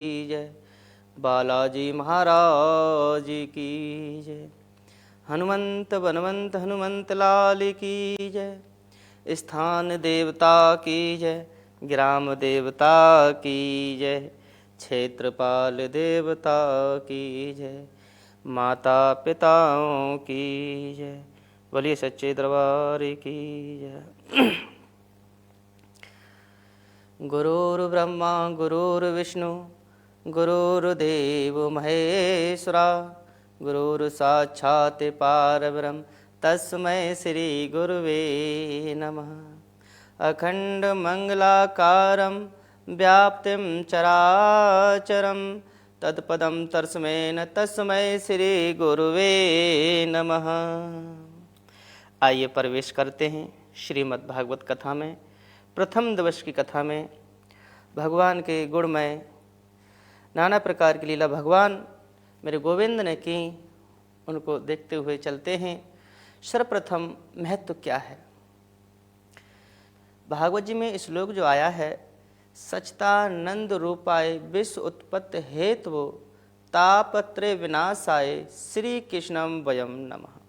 की जय। बालाजी महाराज की जय। हनुमंत बनवंत हनुमंत लाल की जय। स्थान देवता की जय। ग्राम देवता की जय। क्षेत्रपाल देवता की जय। माता पिताओं की जय। बोलिए सच्चे दरबार की जय। गुरुर्ब्रह्मा गुरुर्विष्णु गुरुर्देव महेश्वरा गुरुर्साक्षात् परब्रह्म तस्मै श्री गुरुवे नमः। अखंड मंगलाकारं व्याप्तिं चराचरं तत्पदं तस्मै तस्मै श्री गुरुवे नमः। आइए प्रवेश करते हैं श्रीमद् भागवत कथा में। प्रथम दिवस की कथा में भगवान के गुणमय नाना प्रकार की लीला भगवान मेरे गोविंद ने की, उनको देखते हुए चलते हैं। सर्वप्रथम महत्व क्या है भागवत जी में श्लोक जो आया है, सच्चिदानंद रूपाय विश्व उत्पत्ति हेतु तापत्रय विनाशाय श्री कृष्णम वयम नमः।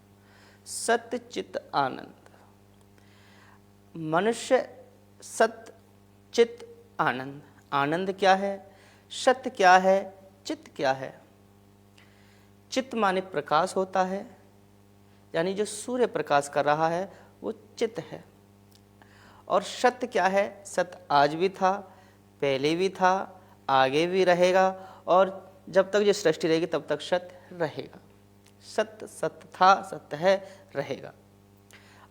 सत्य चित्त आनंद, मनुष्य सत्य चित्त आनंद। आनंद क्या है, सत्य क्या है, चित्त क्या है। चित्त माने प्रकाश होता है, यानी जो सूर्य प्रकाश कर रहा है वो चित्त है। और सत्य क्या है, सत्य आज भी था, पहले भी था, आगे भी रहेगा, और जब तक ये सृष्टि रहेगी तब तक सत्य रहेगा। सत्य सत्य था, सत्य है, रहेगा।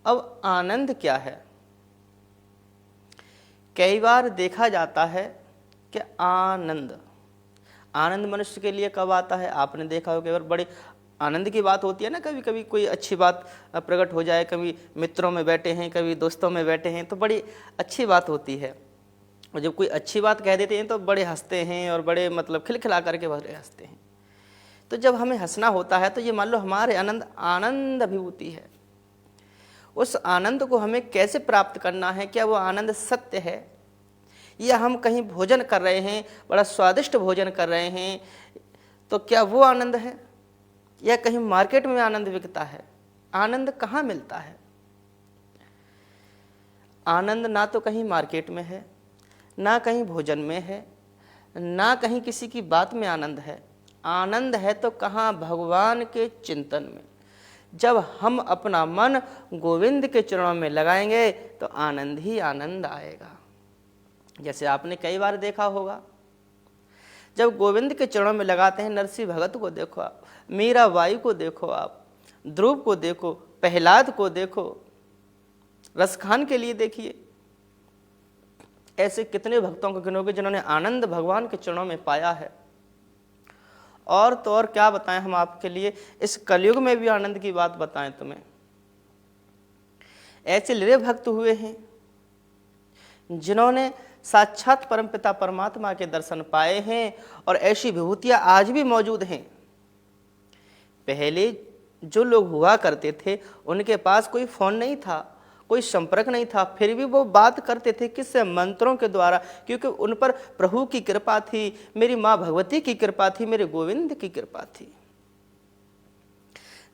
अब आनंद क्या है। कई बार देखा जाता है कि आनंद मनुष्य के लिए कब आता है। आपने देखा हो, कई बार बड़े आनंद की बात होती है ना, कभी कभी कोई अच्छी बात प्रकट हो जाए, कभी मित्रों में बैठे हैं, कभी दोस्तों में बैठे हैं, तो बड़ी अच्छी बात होती है। और जब कोई अच्छी बात कह देते हैं तो बड़े हंसते हैं, और बड़े मतलब खिलखिला करके बड़े हंसते हैं। तो जब हमें हंसना होता है तो ये मान लो हमारे आनंद अभिभूति है। उस आनंद को हमें कैसे प्राप्त करना है। क्या वो आनंद सत्य है, या हम कहीं भोजन कर रहे हैं, बड़ा स्वादिष्ट भोजन कर रहे हैं, तो क्या वो आनंद है, या कहीं मार्केट में आनंद बिकता है। आनंद कहाँ मिलता है। आनंद ना तो कहीं मार्केट में है, ना कहीं भोजन में है, ना कहीं किसी की बात में आनंद है। आनंद है तो कहाँ, भगवान के चिंतन में। जब हम अपना मन गोविंद के चरणों में लगाएंगे तो आनंद ही आनंद आएगा। जैसे आपने कई बार देखा होगा, जब गोविंद के चरणों में लगाते हैं, नरसिंह भगत को देखो आप, मीराबाई को देखो आप, ध्रुव को देखो, प्रहलाद को देखो, रसखान के लिए देखिए, ऐसे कितने भक्तों को गिनोगे जिन्होंने आनंद भगवान के चरणों में पाया है। और तो और क्या बताएं हम आपके लिए, इस कलयुग में भी आनंद की बात बताएं तुम्हें। ऐसे लिरे भक्त हुए हैं जिन्होंने साक्षात परमपिता परमात्मा के दर्शन पाए हैं, और ऐसी विभूतियां आज भी मौजूद हैं। पहले जो लोग हुआ करते थे उनके पास कोई फोन नहीं था, कोई संपर्क नहीं था, फिर भी वो बात करते थे किससे, मंत्रों के द्वारा, क्योंकि उन पर प्रभु की कृपा थी, मेरी माँ भगवती की कृपा थी, मेरे गोविंद की कृपा थी।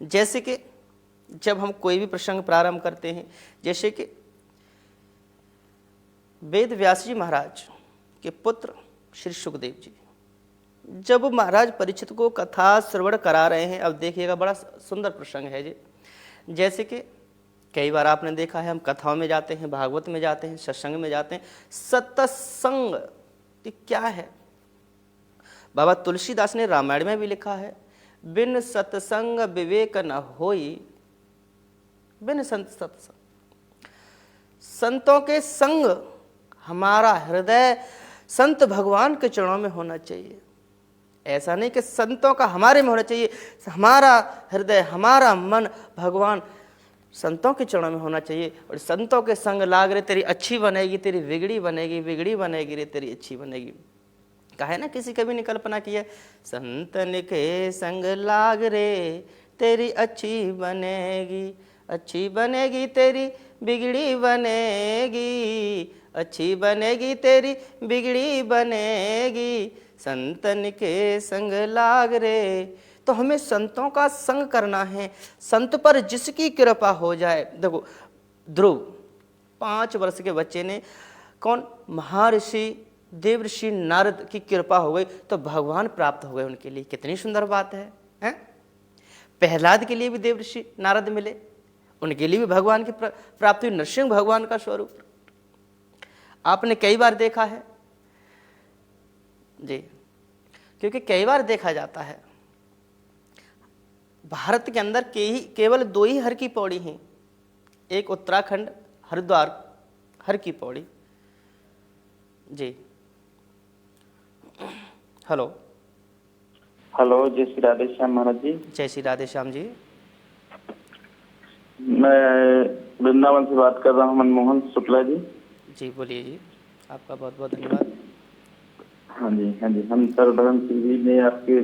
जैसे कि जब हम कोई भी प्रसंग प्रारंभ करते हैं, जैसे कि वेद व्यास जी महाराज के पुत्र श्री सुखदेव जी, जब महाराज परीक्षित को कथा श्रवण करा रहे हैं, अब देखिएगा बड़ा सुंदर प्रसंग है जी। जैसे कि कई बार आपने देखा है, हम कथाओं में जाते हैं, भागवत में जाते हैं, सत्संग में जाते हैं। सत्संग क्या है, बाबा तुलसीदास ने रामायण में भी लिखा है, बिन सत्संग विवेक न होई। बिन सत्संग, संतों के संग, हमारा हृदय संत भगवान के चरणों में होना चाहिए। ऐसा नहीं कि संतों का हमारे में होना चाहिए, हमारा हृदय, हमारा मन भगवान संतों के चरणों में होना चाहिए। और संतों के संग लाग रे तेरी अच्छी बनेगी, तेरी बिगड़ी बनेगी, बिगड़ी बनेगी रे तेरी अच्छी बनेगी। कहा है ना, किसी कवि ने कल्पना की है, संतन के संग लाग रे तेरी अच्छी बनेगी, अच्छी बनेगी तेरी बिगड़ी बनेगी, अच्छी बनेगी तेरी बिगड़ी बनेगी। संतन के संग लाग रे। तो हमें संतों का संग करना है, संत पर जिसकी कृपा हो जाए। देखो ध्रुव 5 वर्ष के बच्चे ने कौन, महर्षि देवर्षि नारद की कृपा हो गई तो भगवान प्राप्त हो गए उनके लिए। कितनी सुंदर बात है, हैं? प्रहलाद के लिए भी देवर्षि नारद मिले, उनके लिए भी भगवान की प्राप्ति हुई। नरसिंह भगवान का स्वरूप आपने कई बार देखा है जी, क्योंकि कई बार देखा जाता है भारत के अंदर केवल 2 ही हर की पौड़ी हैं, एक उत्तराखंड हरिद्वार हर की पौड़ी जी। हेलो हेलो, जय श्री राधे श्याम महाराज जी। जय श्री राधे श्याम जी। मैं वृंदावन से बात कर रहा हूँ, मनमोहन शुक्ला जी। जी बोलिए जी, आपका बहुत बहुत धन्यवाद। हाँ जी, हाँ जी। हम सर्वधर्म शिविर में आपके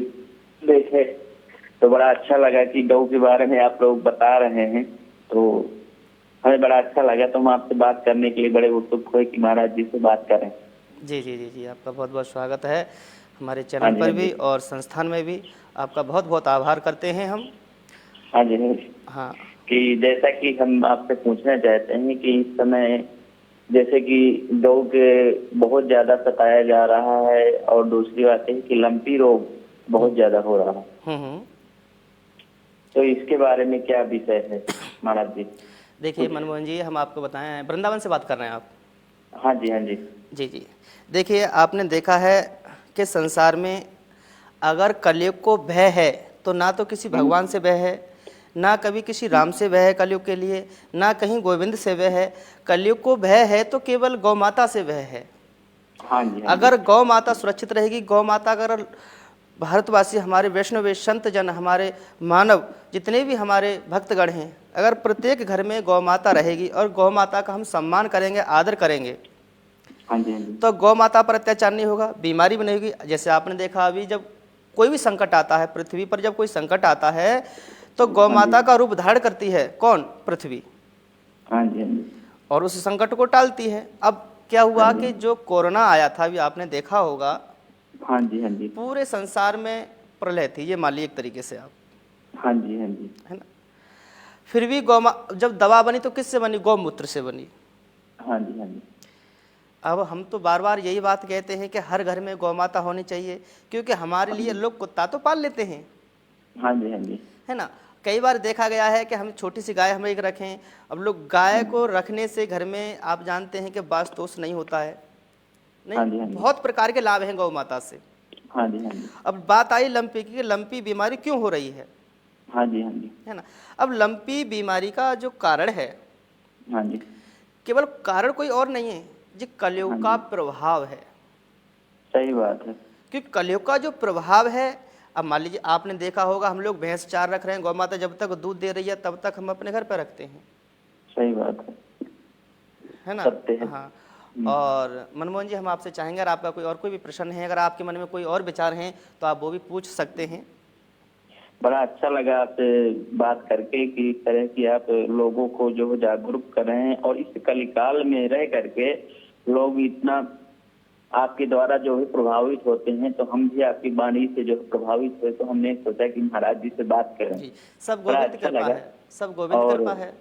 देखे तो बड़ा अच्छा लगा कि गौ के बारे में आप लोग बता रहे हैं, तो हमें बड़ा अच्छा लगा। तो हम आपसे बात करने के लिए बड़े उत्सुक हुए कि महाराज जी से बात करें। जी जी जी जी, आपका बहुत बहुत स्वागत है हमारे चैनल पर भी और संस्थान में भी। आपका बहुत बहुत आभार करते हैं हम। हाँ जी, हाँ जी। हाँ, कि जैसा कि हम आपसे पूछना चाहते हैं कि इस समय जैसे कि गौ के बहुत ज्यादा सताया जा रहा है, और दूसरी बात है कि लंपी रोग बहुत ज्यादा हो रहा है, तो इसके बारे में क्या विषय है महाराज जी? देखिए मनमोहन जी, हम आपको बताएं, वृंदावन से बात कर रहे हैं आप? हाँ जी, हाँ जी। जी जी, देखिए आपने देखा है कि संसार में अगर कलयुग को भय है तो ना तो किसी भगवान से भय है, ना कभी किसी राम से भय है कलयुग के लिए, ना कहीं गोविंद से भय है। कलयुग को भय है तो केवल गौ माता से भय है। हाँ जी, हाँ अगर गौ माता सुरक्षित रहेगी, गौ माता अगर भारतवासी, हमारे वैष्णव संत जन, हमारे मानव जितने भी हमारे भक्तगण हैं, अगर प्रत्येक घर में गौ माता रहेगी और गौ माता का हम सम्मान करेंगे, आदर करेंगे, हाँ जी, हाँ जी। तो गौ माता पर अत्याचार नहीं होगा, बीमारी भी नहीं होगी। जैसे आपने देखा अभी जब कोई भी संकट आता है पृथ्वी पर, जब कोई संकट आता है तो गौ माता का रूप धारण करती है कौन? पृथ्वी। हाँ जी, हाँ जी। और उस संकट को टालती है। अब क्या हुआ कि जो कोरोना आया था, अभी आपने देखा होगा, हाँ जी, हाँ जी। पूरे संसार में प्रलय थी, ये मान लीजिए एक तरीके से आप, हाँ जी, हाँ जी। है ना। फिर भी जब दवा बनी तो किससे बनी? गौमूत्र से बनी। हाँ जी, हाँ जी। अब हम तो बार बार यही बात कहते हैं कि हर घर में गौ माता होनी चाहिए, क्योंकि हमारे लिए लोग कुत्ता तो पाल लेते हैं, हाँ जी, हाँ जी। है ना। कई बार देखा गया है कि हम छोटी सी गाय हम एक रखें, अब लोग गाय को रखने से घर में आप जानते हैं कि वास्तु नहीं होता है, नहीं। हाँ जी, हाँ जी। बहुत प्रकार के लाभ हैं गौ माता से। हाँ जी, हाँ जी। अब बात आई लंपी की, लंपी बीमारी क्यों हो रही है? हाँ जी, हाँ जी। है ना। अब लंपी बीमारी का जो कारण है, हाँ जी, केवल कारण कोई और नहीं है, जो कलयुग का प्रभाव है। सही बात है। क्योंकि कलयुग का जो प्रभाव है, अब मान लीजिए आपने देखा होगा, हम लोग भैंस चार रख रहे हैं, गौ माता जब तक दूध दे रही है तब तक हम अपने घर पर रखते हैं, सही बात है ना। सत्य है। हाँ। और मनमोहन जी, हम आपसे चाहेंगे, अगर आपका कोई और कोई भी प्रश्न है, अगर आपके मन में कोई और विचार हैं तो आप वो भी पूछ सकते हैं। बड़ा अच्छा लगा आपसे बात करके कि इस तरह की आप लोगों को जो जागरूक कर रहे हैं, और इस कलिकाल में रह करके लोग इतना आपके द्वारा जो है प्रभावित होते हैं, तो हम भी आपकी वाणी से जो प्रभावित हुए, तो हमने सोचा कि महाराज जी से बात करें। जी, सब गोविंद की कृपा है, सब गोविंद की कृपा है,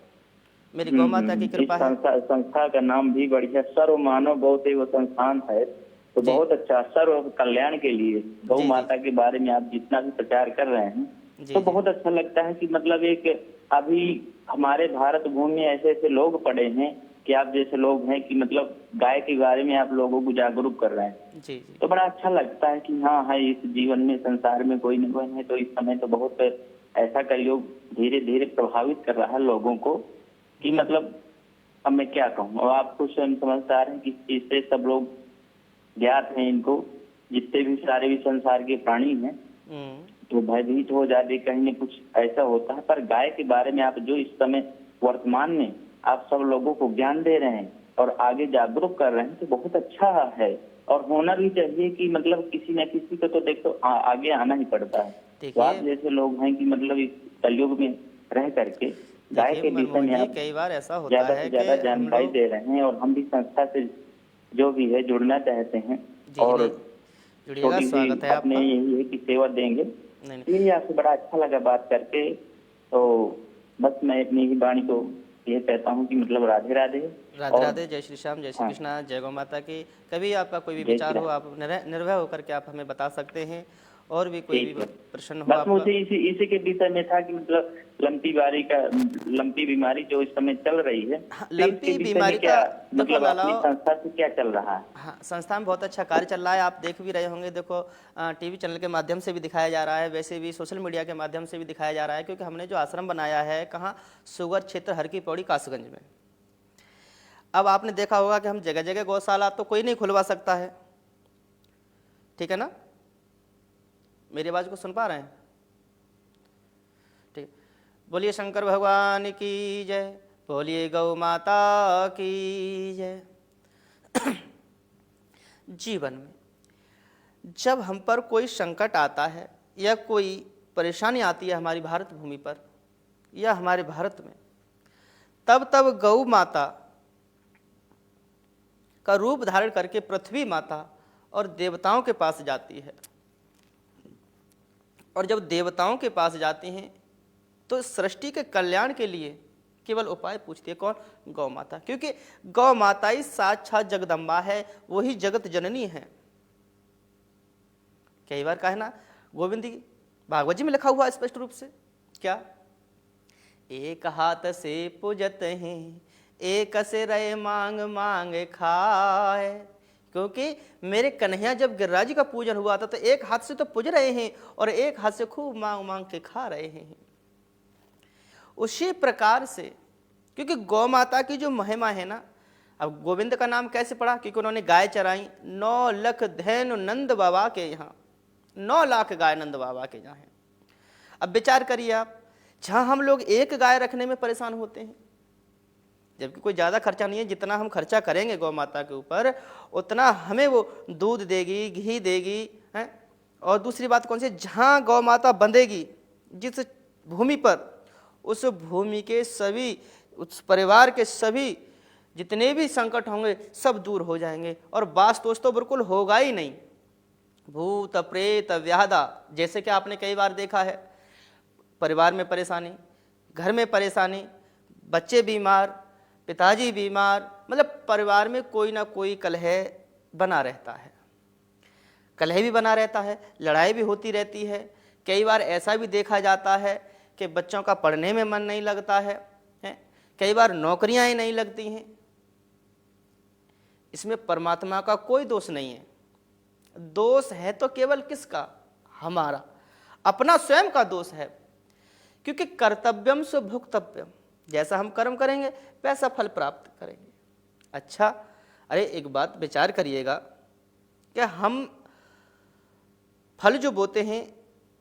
मेरी गौ माता की कृपा है। संस्था का नाम भी बढ़िया, सर्व मानव गौ सेवा संस्थान है, तो बहुत अच्छा, सर्व कल्याण के लिए गौ माता के बारे में आप जितना भी प्रचार कर रहे हैं, तो बहुत अच्छा लगता है कि मतलब एक अभी हमारे भारत भूमि में ऐसे ऐसे लोग पड़े हैं कि आप जैसे लोग हैं कि मतलब गाय के बारे में आप लोगों को जागरूक कर रहे हैं। जी। तो बड़ा अच्छा लगता है कि हाँ है, इस जीवन में संसार में कोई न कोई है। तो इस समय तो बहुत ऐसा कलयुग धीरे धीरे प्रभावित कर रहा है लोगों को कि मतलब अब मैं क्या कहूँ। और आप कुछ समझदार हैं कि इससे सब लोग ज्ञात हैं, इनको जितने भी सारे भी संसार के प्राणी हैं, तो भयभीत हो जाते कहीं न कुछ ऐसा होता है। पर गाय के बारे में आप जो इस समय वर्तमान में आप सब लोगों को ज्ञान दे रहे हैं और आगे जागरूक कर रहे हैं, तो बहुत अच्छा है। और होना भी चाहिए कि मतलब किसी न किसी को तो देखो आगे आना ही पड़ता है। तो आप जैसे लोग हैं कि मतलब इस कलयुग में रह करके गाय के विषय में आप कई बार ऐसा होता ज्यादा है से ज्यादा जानकारी दे रहे हैं, और हम भी संस्था से जो भी है जुड़ना चाहते हैं। और जुड़िएगा, छोटी सी स्वागत है अपने आपका। यही है कि सेवा देंगे। नहीं नहीं, यही आपसे बड़ा अच्छा लगा बात करके। तो बस मैं अपनी ही वाणी को ये कहता हूँ कि मतलब राधे राधे। राधे और राधे, जय श्री श्याम, जय श्री हाँ, कृष्णा, जय गौ माता की। कभी आपका कोई भी जय श्री विचार हो, राम। आप निर्भय होकर के आप हमें बता सकते हैं, और भी कोई भी ठीक है। प्रश्न हो बस आपका। मुझे इसी के विषय में था कि मतलब लंपी बीमारी जो इस समय चल रही है, हाँ, तो इसके लंपी विषय में बीमारी क्या का देखो मतलब अपनी लालाओ, संस्था से क्या चल रहा है? हाँ, संस्था में बहुत अच्छा कार्य चल रहा है। आप देख भी रहे होंगे, देखो टीवी चैनल के माध्यम से भी दिखाया जा रहा है, वैसे भी सोशल मीडिया के माध्यम से भी दिखाया जा रहा है, क्योंकि हमने जो आश्रम बनाया है कहाँ, सुगर क्षेत्र हर की पौड़ी कासगंज में। अब आपने देखा होगा कि हम जगह जगह गौशाला तो कोई नहीं खुलवा सकता है, ठीक है ना? मेरी आवाज़ को सुन पा रहे हैं? ठीक। बोलिए शंकर भगवान की जय, बोलिए गौ माता की जय। जीवन में जब हम पर कोई संकट आता है या कोई परेशानी आती है हमारी भारत भूमि पर या हमारे भारत में, तब तब गौ माता का रूप धारण करके पृथ्वी माता और देवताओं के पास जाती है। और जब देवताओं के पास जाती हैं तो सृष्टि के कल्याण के लिए केवल उपाय पूछती है। कौन? गौ माता, क्योंकि गौ माता ही साक्षात जगदम्बा है, वही जगत जननी है। कई बार कहा है ना, गोविंद जी भागवत जी में लिखा हुआ स्पष्ट रूप से, क्या? एक हाथ से पूजत हैं, एक से रहे मांग मांग खाए। क्योंकि मेरे कन्हैया जब गिरिराज जी का पूजन हुआ था तो एक हाथ से तो पूज रहे हैं और एक हाथ से खूब मांग मांग के खा रहे हैं। उसी प्रकार से, क्योंकि गौ माता की जो महिमा है ना, अब गोविंद का नाम कैसे पड़ा? क्योंकि उन्होंने गाय चराई 9 लाख धैनु नंद बाबा के यहाँ, 9 लाख गाय नंद बाबा के यहाँ है। अब विचार करिए आप, जहाँ हम लोग एक गाय रखने में परेशान होते हैं, जबकि कोई ज़्यादा खर्चा नहीं है, जितना हम खर्चा करेंगे गौ माता के ऊपर उतना हमें वो दूध देगी, घी देगी, हैं। और दूसरी बात कौन सी? जहाँ गौ माता बंधेगी जिस भूमि पर, उस भूमि के सभी, उस परिवार के सभी जितने भी संकट होंगे सब दूर हो जाएंगे, और बास दोष तो बिल्कुल होगा ही नहीं। भूत प्रेत व्याधा, जैसे कि आपने कई बार देखा है, परिवार में परेशानी, घर में परेशानी, बच्चे बीमार, पिताजी बीमार, मतलब परिवार में कोई ना कोई कलह बना रहता है। कलह भी बना रहता है, लड़ाई भी होती रहती है। कई बार ऐसा भी देखा जाता है कि बच्चों का पढ़ने में मन नहीं लगता है, कई बार नौकरियां ही नहीं लगती हैं। इसमें परमात्मा का कोई दोष नहीं है। दोष है तो केवल किसका? हमारा, अपना स्वयं का दोष है। क्योंकि कर्तव्यम से भुक्तव्यम, जैसा हम कर्म करेंगे वैसा फल प्राप्त करेंगे। अच्छा, अरे एक बात विचार करिएगा, क्या हम फल जो बोते हैं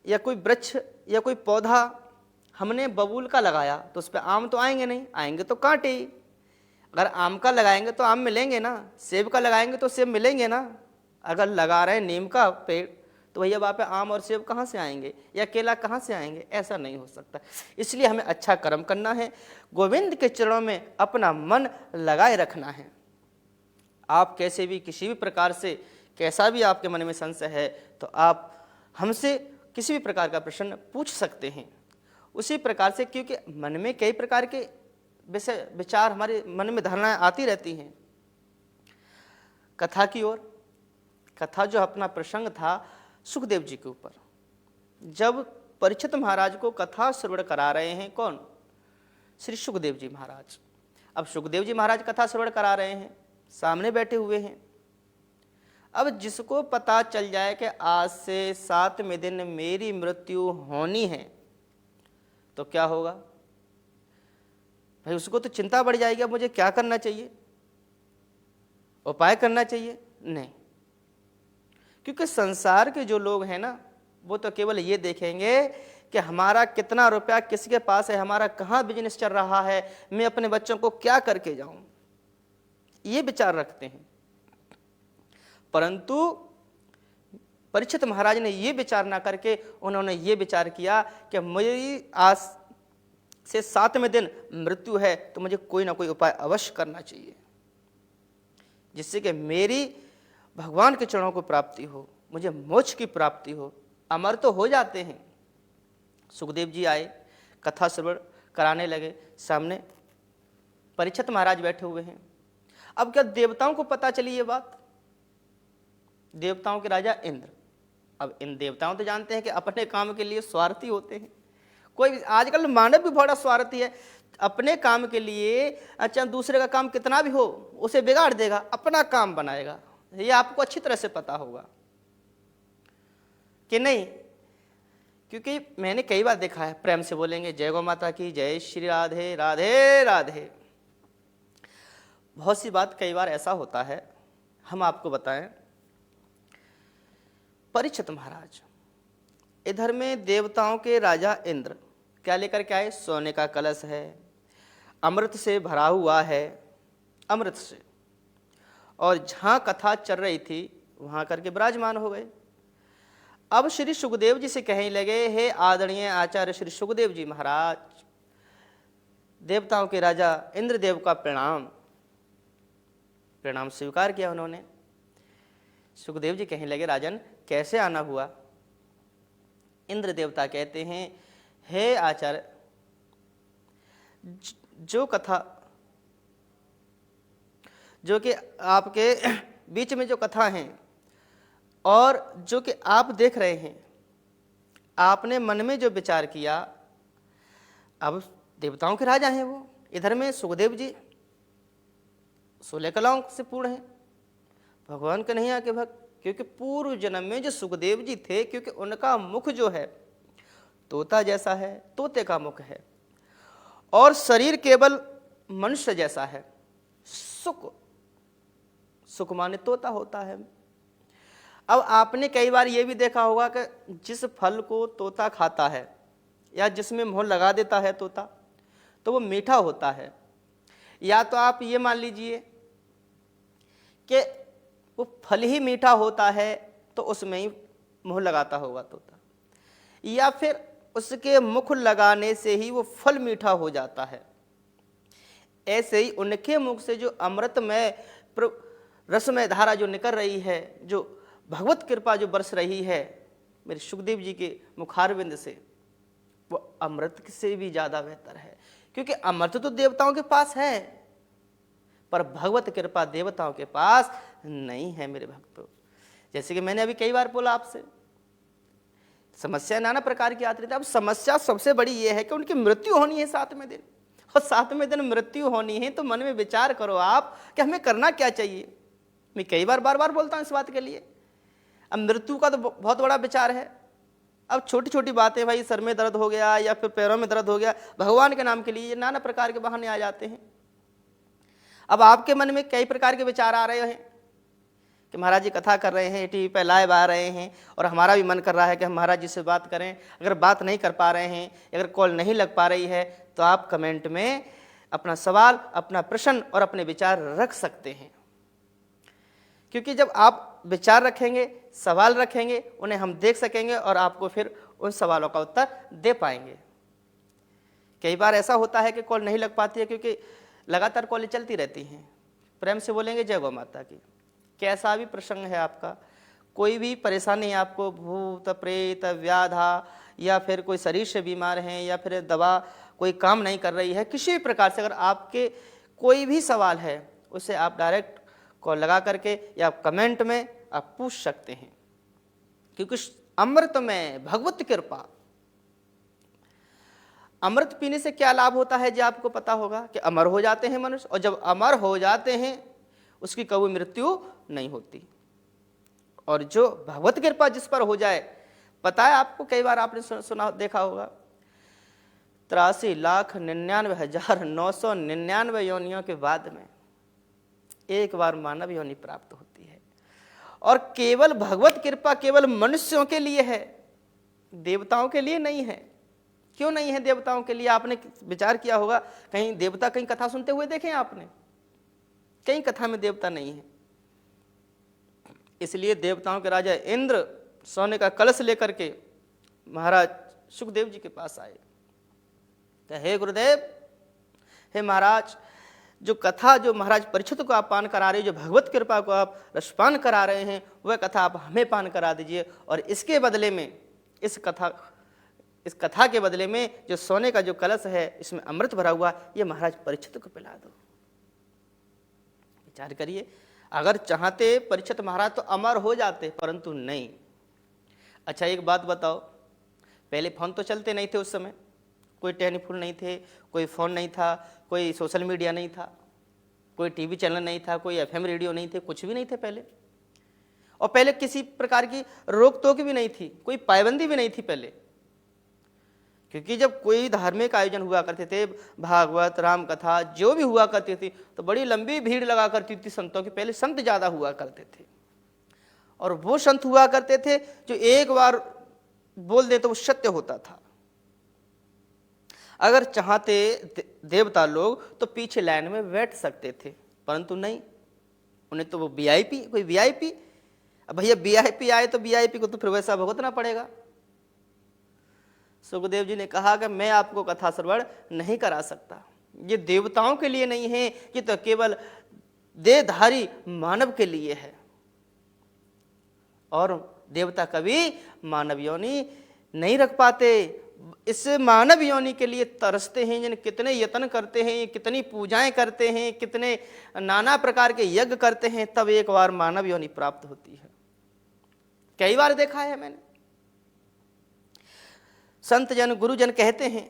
या कोई वृक्ष या कोई पौधा हमने बबूल का लगाया तो उस पर आम तो आएंगे नहीं, आएंगे तो कांटे ही। अगर आम का लगाएंगे तो आम मिलेंगे ना, सेब का लगाएंगे तो सेब मिलेंगे ना। अगर लगा रहे हैं नीम का पेड़ तो भैया वहाँ पे आम और सेब कहाँ से आएंगे या केला कहाँ से आएंगे? ऐसा नहीं हो सकता। इसलिए हमें अच्छा कर्म करना है, गोविंद के चरणों में अपना मन लगाए रखना है। आप कैसे भी, किसी भी प्रकार से, कैसा भी आपके मन में संशय है तो आप हमसे किसी भी प्रकार का प्रश्न पूछ सकते हैं। उसी प्रकार से, क्योंकि मन में कई प्रकार के विषय विचार, हमारे मन में धारणाएं आती रहती हैं। कथा की ओर, कथा जो अपना प्रसंग था सुखदेव जी के ऊपर, जब परीक्षित महाराज को कथा श्रवण करा रहे हैं, कौन? श्री सुखदेव जी महाराज। अब सुखदेव जी महाराज कथा श्रवण करा रहे हैं, सामने बैठे हुए हैं। अब जिसको पता चल जाए कि आज से 7वें दिन मेरी मृत्यु होनी है तो क्या होगा भाई? उसको तो चिंता बढ़ जाएगी। अब मुझे क्या करना चाहिए? उपाय करना चाहिए? नहीं, क्योंकि संसार के जो लोग हैं ना, वो तो केवल ये देखेंगे कि हमारा कितना रुपया किसके पास है, हमारा कहाँ बिजनेस चल रहा है, मैं अपने बच्चों को क्या करके जाऊं, ये विचार रखते हैं। परंतु परीक्षित महाराज ने ये विचार ना करके उन्होंने ये विचार किया कि मेरी आज से 7वें दिन मृत्यु है तो मुझे कोई ना कोई उपाय अवश्य करना चाहिए, जिससे कि मेरी भगवान के चरणों को प्राप्ति हो, मुझे मोक्ष की प्राप्ति हो। अमर तो हो जाते हैं। सुखदेव जी आए, कथा श्रवण कराने लगे। सामने परीक्षित महाराज बैठे हुए हैं। अब क्या देवताओं को पता चली ये बात? देवताओं के राजा इंद्र। अब इन देवताओं तो जानते हैं कि अपने काम के लिए स्वार्थी होते हैं। कोई आजकल मानव भी बड़ा स्वार्थी है। अपने काम के लिए अच्छा दूसरे का काम कितना भी हो उसे बिगाड़ देगा, अपना काम बनाएगा। ये आपको अच्छी तरह से पता होगा कि नहीं? क्योंकि मैंने कई बार देखा है। प्रेम से बोलेंगे जय गौ माता की, जय श्री राधे राधे राधे। बहुत सी बात कई बार ऐसा होता है, हम आपको बताएं। परीक्षित महाराज इधर में देवताओं के राजा इंद्र क्या लेकर के आए? सोने का कलश है, अमृत से भरा हुआ है, अमृत से। और जहां कथा चल रही थी वहां करके विराजमान हो गए। अब श्री सुखदेव जी से कहने लगे, हे आदरणीय आचार्य श्री सुखदेव जी महाराज, देवताओं के राजा इंद्रदेव का प्रणाम। प्रणाम स्वीकार किया उन्होंने। सुखदेव जी कहने लगे, राजन कैसे आना हुआ? इंद्र देवता कहते हैं, हे आचार्य, जो कथा, जो कि आपके बीच में जो कथा है और जो कि आप देख रहे हैं, आपने मन में जो विचार किया, अब देवताओं के राजा हैं वो, इधर में सुखदेव जी 16 कलाओं से पूर्ण हैं, भगवान के नहीं आके भक्त। क्योंकि पूर्व जन्म में जो सुखदेव जी थे, क्योंकि उनका मुख जो है तोता जैसा है, तोते का मुख है, और शरीर केवल मनुष्य जैसा है। सुख, सुख माने तोता होता है। अब आपने कई बार ये भी देखा होगा कि जिस फल को तोता खाता है या जिसमें मोहर लगा देता है तोता, तो वो मीठा होता है। या तो आप ये मान लीजिए कि वो फल ही मीठा होता है तो उसमें ही मोहर लगाता होगा तोता, या फिर उसके मुख लगाने से ही वो फल मीठा हो जाता है। ऐसे ही उनके मुख से जो अमृतमय रसमय धारा जो निकल रही है, जो भगवत कृपा जो बरस रही है मेरे सुखदेव जी के मुखारविंद से, वो अमृत से भी ज्यादा बेहतर है। क्योंकि अमृत तो देवताओं के पास है, पर भगवत कृपा देवताओं के पास नहीं है मेरे भक्तों। जैसे कि मैंने अभी कई बार बोला आपसे, समस्या नाना प्रकार की आती रहती है। अब समस्या सबसे बड़ी ये है कि उनकी मृत्यु होनी है 7वें दिन, और 7वें दिन मृत्यु होनी है, तो मन में विचार करो आप कि हमें करना क्या चाहिए। मैं कई बार बार बोलता हूं इस बात के लिए। अब मृत्यु का तो बहुत बड़ा विचार है। अब छोटी छोटी बातें, भाई सर में दर्द हो गया या फिर पैरों में दर्द हो गया, भगवान के नाम के लिए ये नाना प्रकार के बहाने आ जाते हैं। अब आपके मन में कई प्रकार के विचार आ रहे हैं कि महाराज जी कथा कर रहे हैं, टीवी पे लाइव आ रहे हैं, और हमारा भी मन कर रहा है कि हम महाराज जी से बात करें। अगर बात नहीं कर पा रहे हैं, अगर कॉल नहीं लग पा रही है, तो आप कमेंट में अपना सवाल, अपना प्रश्न और अपने विचार रख सकते हैं। क्योंकि जब आप विचार रखेंगे, सवाल रखेंगे, उन्हें हम देख सकेंगे और आपको फिर उन सवालों का उत्तर दे पाएंगे। कई बार ऐसा होता है कि कॉल नहीं लग पाती है क्योंकि लगातार कॉलें चलती रहती हैं। प्रेम से बोलेंगे जय गौ माता की। कैसा भी प्रसंग है आपका, कोई भी परेशानी है आपको, भूत प्रेत व्याधा, या फिर कोई शरीर से बीमार हैं, या फिर दवा कोई काम नहीं कर रही है, किसी भी प्रकार से अगर आपके कोई भी सवाल है, उसे आप डायरेक्ट कॉल लगा करके या कमेंट में आप पूछ सकते हैं। क्योंकि अमृत में भगवत कृपा, अमृत पीने से क्या लाभ होता है जी आपको पता होगा कि अमर हो जाते हैं मनुष्य, और जब अमर हो जाते हैं उसकी कभी मृत्यु नहीं होती। और जो भगवत कृपा जिस पर हो जाए, पता है आपको, कई बार आपने सुना देखा होगा, 83,99,999 योनियों के बाद में एक बार मानव योनि प्राप्त होती है। और केवल भगवत कृपा केवल मनुष्यों के लिए है, देवताओं के लिए नहीं है। क्यों नहीं है देवताओं के लिए? आपने विचार किया होगा, कहीं देवता कहीं कथा सुनते हुए देखे आपने? कहीं कथा में देवता नहीं है। इसलिए देवताओं के राजा इंद्र सोने का कलश लेकर के महाराज सुखदेव जी के पास आए। हे गुरुदेव, हे महाराज, जो कथा जो महाराज परीक्षित को आप पान करा रहे हो, जो भगवत कृपा को आप रसपान करा रहे हैं, वह कथा आप हमें पान करा दीजिए। और इसके बदले में इस कथा के बदले में जो सोने का जो कलश है, इसमें अमृत भरा हुआ, ये महाराज परीक्षित को पिला दो। विचार करिए, अगर चाहते परीक्षित महाराज तो अमर हो जाते, परंतु नहीं। अच्छा एक बात बताओ, पहले फोन तो चलते नहीं थे उस समय, कोई टेलीफोन नहीं थे, कोई फ़ोन नहीं था, कोई सोशल मीडिया नहीं था, कोई टीवी चैनल नहीं था, कोई एफएम रेडियो नहीं थे, कुछ भी नहीं थे पहले। और पहले किसी प्रकार की रोक टोक भी नहीं थी, कोई पाबंदी भी नहीं थी पहले। क्योंकि जब कोई धार्मिक आयोजन हुआ करते थे, भागवत राम कथा जो भी हुआ करती थी, तो बड़ी लंबी भीड़ लगा करती थी संतों की। पहले संत ज़्यादा हुआ करते थे, और वो संत हुआ करते थे जो एक बार बोल दे तो वो सत्य होता था। अगर चाहते देवता लोग तो पीछे लाइन में बैठ सकते थे, परंतु नहीं, उन्हें तो वो वीआईपी, कोई वीआईपी, अब भैया वीआईपी आए तो वीआईपी को तो फिर वैसा भुगतना पड़ेगा। सुखदेव जी ने कहा कि मैं आपको कथा श्रवण नहीं करा सकता, ये देवताओं के लिए नहीं है, ये तो केवल देहधारी मानव के लिए है। और देवता कभी मानव योनि नहीं रख पाते, इस मानव योनि के लिए तरसते हैं, जिन कितने यत्न करते हैं, कितनी पूजाएं करते हैं, कितने नाना प्रकार के यज्ञ करते हैं, तब एक बार मानव योनि प्राप्त होती है। कई बार देखा है मैंने। संत जन गुरुजन कहते हैं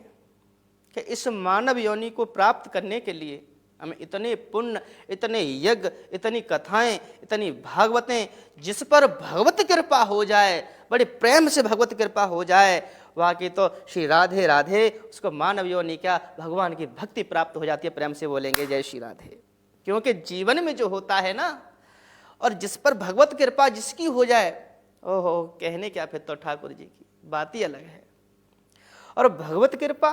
कि इस मानव योनि को प्राप्त करने के लिए हमें इतने पुण्य, इतने यज्ञ, इतनी कथाएं, इतनी भागवतें, जिस पर भगवत कृपा हो जाए, बड़े प्रेम से भगवत कृपा हो जाए, वहाँ की तो श्री राधे राधे, उसको मानव योनि क्या भगवान की भक्ति प्राप्त हो जाती है। प्रेम से बोलेंगे जय श्री राधे। क्योंकि जीवन में जो होता है ना, और जिस पर भगवत कृपा जिसकी हो जाए, ओहो कहने क्या, फिर तो ठाकुर जी की बात ही अलग है। और भगवत कृपा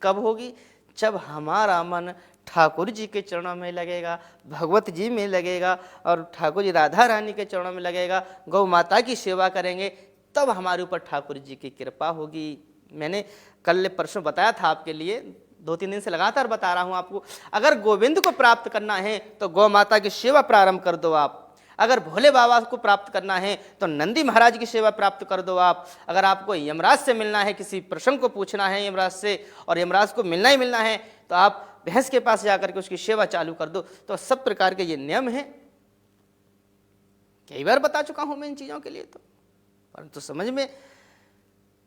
कब होगी? जब हमारा मन ठाकुर जी के चरणों में लगेगा, भगवत जी में लगेगा, और ठाकुर जी राधा रानी के चरणों में लगेगा, गौ माता की सेवा करेंगे, तब हमारे ऊपर ठाकुर जी की कृपा होगी। मैंने कल परसों बताया था आपके लिए, 2-3 दिन से लगातार बता रहा हूं आपको। अगर गोविंद को प्राप्त करना है तो गौ माता की सेवा प्रारंभ कर दो आप। अगर भोले बाबा को प्राप्त करना है तो नंदी महाराज की सेवा प्राप्त कर दो आप। अगर आपको यमराज से मिलना है, किसी प्रसंग को पूछना है यमराज से, और यमराज को मिलना ही मिलना है, तो आप भैंस के पास जाकर के उसकी सेवा चालू कर दो। तो सब प्रकार के ये नियम हैं, कई बार बता चुका हूं मैं इन चीजों के लिए, तो परंतु समझ में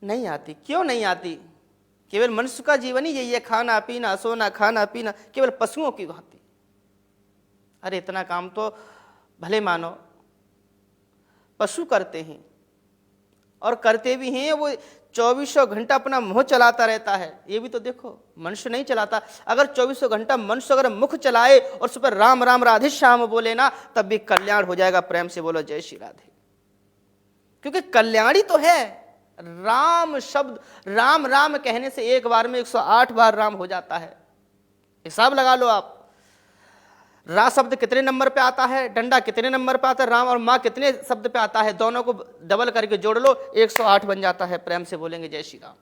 नहीं आती। क्यों नहीं आती? केवल मनुष्य का जीवन ही यही है, खाना पीना सोना, खाना पीना, केवल पशुओं की भांति। अरे इतना काम तो भले मानो पशु करते हैं, और करते भी हैं, वो 24 घंटा अपना मुंह चलाता रहता है। ये भी तो देखो, मनुष्य नहीं चलाता। अगर 24 घंटा मनुष्य अगर मुख चलाए और उस पर राम राम राधे श्याम बोले ना, तब भी कल्याण हो जाएगा। प्रेम से बोलो जय श्री राधे। क्योंकि कल्याणी तो है राम शब्द। राम राम कहने से एक बार में 108 बार राम हो जाता है। हिसाब लगा लो आप, रा शब्द कितने नंबर पे आता है, डंडा कितने नंबर पे आता है, राम और माँ कितने शब्द पे आता है, दोनों को डबल करके जोड़ लो, 108 बन जाता है। प्रेम से बोलेंगे जय श्री राम।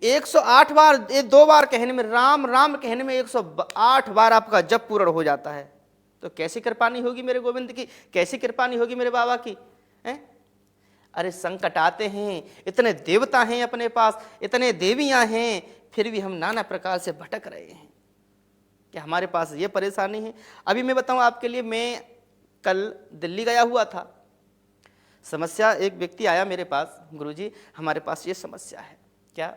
108 बार, ये 2 बार कहने में, राम राम कहने में 108 बार आपका जप पूर्ण हो जाता है। तो कैसी कृपा नहीं होगी मेरे गोविंद की, कैसी कृपा नहीं होगी मेरे बाबा की है? अरे संकट आते हैं, इतने देवता हैं अपने पास, इतने देवियां हैं, फिर भी हम नाना प्रकार से भटक रहे हैं कि हमारे पास ये परेशानी है। अभी मैं बताऊं आपके लिए, मैं कल दिल्ली गया हुआ था। समस्या, एक व्यक्ति आया मेरे पास, गुरुजी हमारे पास ये समस्या है। क्या?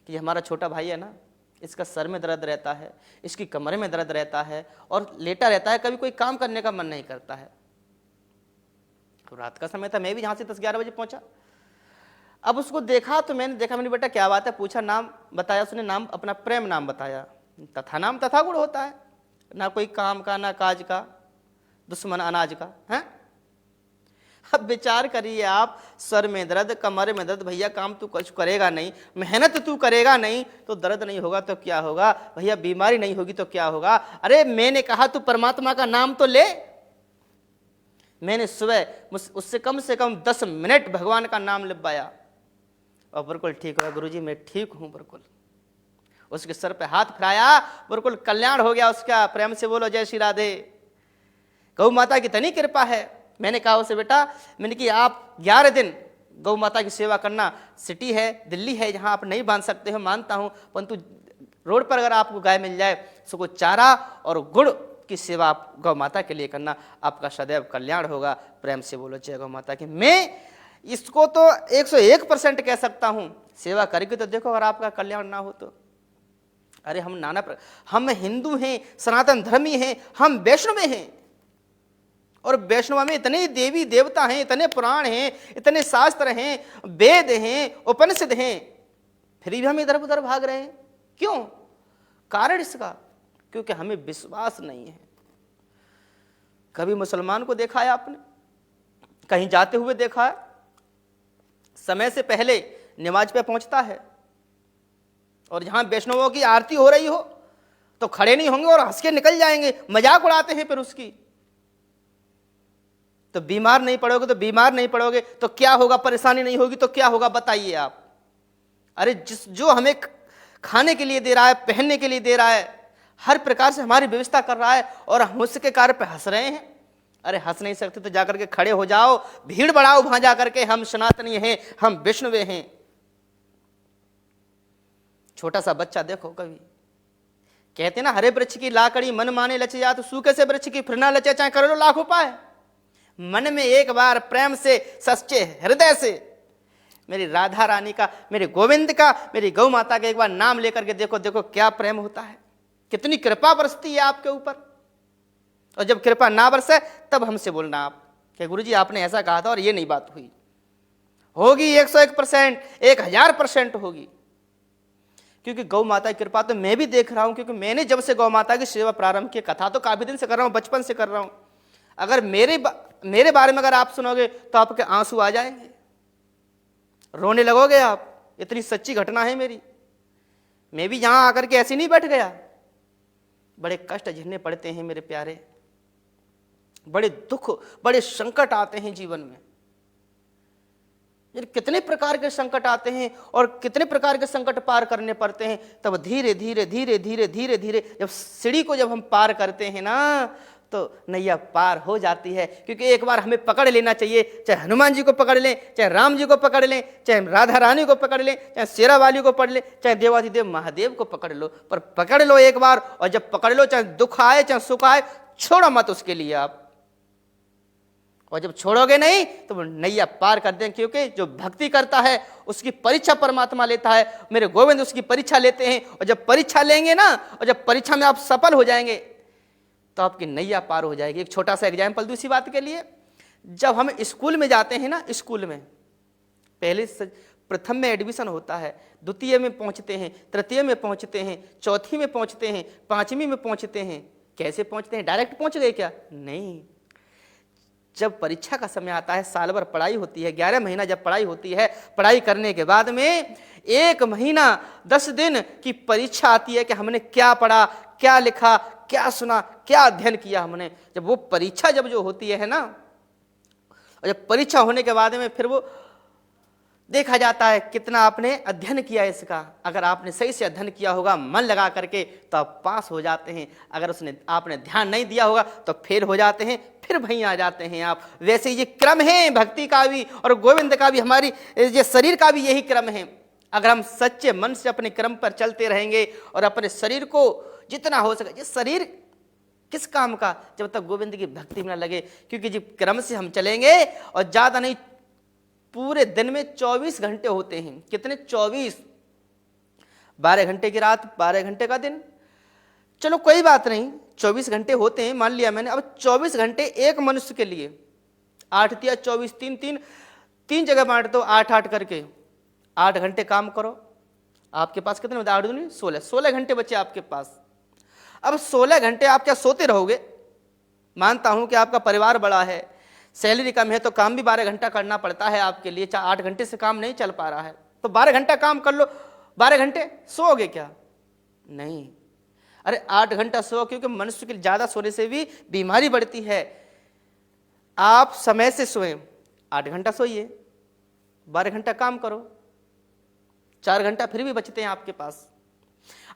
कि हमारा छोटा भाई है ना, इसका सर में दर्द रहता है, इसकी कमरे में दर्द रहता है, और लेटा रहता है, कभी कोई काम करने का मन नहीं करता है। तो रात का समय था, मैं भी यहाँ से 10-11 बजे पहुंचा। अब उसको देखा तो मैंने बेटा क्या बात है, पूछा, नाम बताया उसने, नाम अपना प्रेम नाम बताया। तथा नाम तथा गुण होता है, ना कोई काम का ना काज का, दुश्मन अनाज का है। अब विचार करिए आप, सर में दर्द, कमर में दर्द, भैया काम तू कुछ करेगा नहीं, मेहनत तू करेगा नहीं तो दर्द नहीं होगा तो क्या होगा भैया, बीमारी नहीं होगी तो क्या होगा। अरे मैंने कहा तू परमात्मा का नाम तो ले। मैंने सुबह उससे कम से कम 10 मिनट भगवान का नाम लिखवाया और बिल्कुल ठीक हुआ। गुरुजी मैं ठीक हूं बिल्कुल। उसके सर पे हाथ फिराया, बिल्कुल कल्याण हो गया उसका। प्रेम से बोलो जय श्री राधे। गौ माता की इतनी कृपा है। मैंने कहा उसे, बेटा मैंने कि आप 11 दिन गौ माता की सेवा करना। सिटी है, दिल्ली है, जहां आप नहीं बांध सकते हो, मानता हूं, परंतु रोड पर अगर आपको गाय मिल जाए, उसको चारा और गुड़ की सेवा आप गौ माता के लिए करना, आपका सदैव कल्याण होगा। प्रेम से बोलो जय गौ माता की। मैं इसको तो 101% कह सकता हूं। सेवा करके तो देखो, अगर आपका कल्याण ना हो तो। अरे हम हिंदू हैं, सनातन धर्मी हैं, हम वैष्णव हैं, और वैष्णव में इतने देवी देवता हैं, इतने पुराण हैं, इतने शास्त्र हैं, वेद हैं, उपनिषद हैं, फिर भी हम इधर उधर भाग रहे हैं। क्यों? कारण इसका, क्योंकि हमें विश्वास नहीं है। कभी मुसलमान को देखा है आपने? कहीं जाते हुए देखा है? समय से पहले नमाज पे पहुंचता है, और जहां वैष्णवों की आरती हो रही हो तो खड़े नहीं होंगे और हंस के निकल जाएंगे, मजाक उड़ाते हैं फिर उसकी। तो बीमार नहीं पड़ोगे तो बीमार नहीं पड़ोगे तो क्या होगा? परेशानी नहीं होगी तो क्या होगा? बताइए आप। अरे जो हमें खाने के लिए दे रहा है, पहनने के लिए दे रहा है, हर प्रकार से हमारी व्यवस्था कर रहा है, और हम उसके कार्य पे हंस रहे हैं। अरे हंस नहीं सकते तो जाकर के खड़े हो जाओ, भीड़ बढ़ाओ वहां जाकर के, हम सनातनी हैं, हम वैष्णवे हैं। छोटा सा बच्चा देखो, कभी कहते ना, हरे वृक्ष की लाकड़ी मन माने लच जा, तो सूखे से वृक्ष की फिर ना लचे, चाहे कर लो लाख उपाय। मन में एक बार प्रेम से, सच्चे हृदय से मेरी राधा रानी का, मेरे गोविंद का, मेरी गौ माता का एक बार नाम लेकर के देखो, देखो क्या प्रेम होता है, कितनी कृपा बरसती है आपके ऊपर। और जब कृपा ना बरसे तब हमसे बोलना आप कि गुरुजी आपने ऐसा कहा था और ये नहीं बात हुई। होगी 101%, 1000% होगी, क्योंकि गौ माता की कृपा तो मैं भी देख रहा हूं। क्योंकि मैंने जब से गौ माता की सेवा प्रारंभ की, कथा तो काफी दिन से कर रहा हूं, बचपन से कर रहा हूं। अगर मेरे बारे में अगर आप सुनोगे तो आपके आंसू आ जाएंगे, रोने लगोगे आप। इतनी सच्ची घटना है मेरी। मैं भी यहां आकर के ऐसे नहीं बैठ गया। बड़े कष्ट झेलने पड़ते हैं मेरे प्यारे, बड़े दुख, बड़े संकट आते हैं जीवन में। कितने प्रकार के संकट आते हैं और कितने प्रकार के संकट पार करने पड़ते हैं। तब धीरे धीरे धीरे धीरे धीरे धीरे जब सीढ़ी को जब हम पार करते हैं ना, तो नैया पार हो जाती है। क्योंकि एक बार हमें पकड़ लेना चाहिए, चाहे हनुमान जी को पकड़ लें, चाहे राम जी को पकड़ लें, चाहे राधा रानी को पकड़ लें, चाहे शेरा वाली को पकड़ लें, चाहे देवाधिदेव महादेव को पकड़ लो, पर पकड़ लो एक बार। और जब पकड़ लो, चाहे दुख आए चाहे सुख आए, छोड़ो मत उसके लिए आप। और जब छोड़ोगे नहीं तो वो नैया पार कर दें। क्योंकि जो भक्ति करता है उसकी परीक्षा परमात्मा लेता है। मेरे गोविंद उसकी परीक्षा लेते हैं, और जब परीक्षा लेंगे ना, और जब परीक्षा में आप सफल हो जाएंगे तो आपकी नैया पार हो जाएगी। एक छोटा सा एग्जाम्पल दूसरी बात के लिए, जब हम स्कूल में जाते हैं ना, स्कूल में पहले प्रथम में एडमिशन होता है, द्वितीय में पहुंचते हैं, तृतीय में पहुंचते हैं, चौथी में पहुंचते हैं, पांचवी में पहुंचते हैं। कैसे पहुंचते हैं? डायरेक्ट पहुंच गए क्या? नहीं। जब परीक्षा का समय आता है, साल भर पढ़ाई होती है, 11 महीना जब पढ़ाई होती है, पढ़ाई करने के बाद में 1 महीना 10 दिन की परीक्षा आती है कि हमने क्या पढ़ा, क्या लिखा, क्या सुना, क्या अध्ययन किया हमने। जब वो परीक्षा जब जो होती है ना, और जब परीक्षा होने के बाद में फिर वो देखा जाता है कितना आपने अध्ययन किया इसका। अगर आपने सही से अध्ययन किया होगा, मन लगा करके, तो आप पास हो जाते हैं। अगर आपने ध्यान नहीं दिया होगा तो फेल हो जाते हैं, फिर वहीं आ जाते हैं आप। वैसे ये क्रम है भक्ति का भी और गोविंद का भी, हमारी ये शरीर का भी यही क्रम है। अगर हम सच्चे मन से अपने क्रम पर चलते रहेंगे और अपने शरीर को जितना हो सके, ये शरीर किस काम का जब तक गोविंद की भक्ति में न लगे। क्योंकि जब क्रम से हम चलेंगे, और ज्यादा नहीं, पूरे दिन में 24 घंटे होते हैं। कितने? 24। 12 घंटे की रात, 12 घंटे का दिन। चलो कोई बात नहीं, 24 घंटे होते हैं, मान लिया मैंने। अब 24 घंटे एक मनुष्य के लिए, 8 या 24, 3 जगह बांट दो, 8-8 करके। 8 घंटे काम करो, आपके पास कितने होते? 8 दूनी 16 घंटे बचे आपके पास। अब 16 घंटे आप क्या सोते रहोगे? मानता हूं कि आपका परिवार बड़ा है, सैलरी कम है, तो काम भी 12 घंटा करना पड़ता है आपके लिए। 8 घंटे से काम नहीं चल पा रहा है तो 12 घंटा काम कर लो। 12 घंटे सोओगे क्या? नहीं। अरे 8 घंटा सो, क्योंकि मनुष्य के ज्यादा सोने से भी बीमारी बढ़ती है। आप समय से सोएं, 8 घंटा सोइए, 12 घंटा काम करो, 4 घंटा फिर भी बचते हैं आपके पास।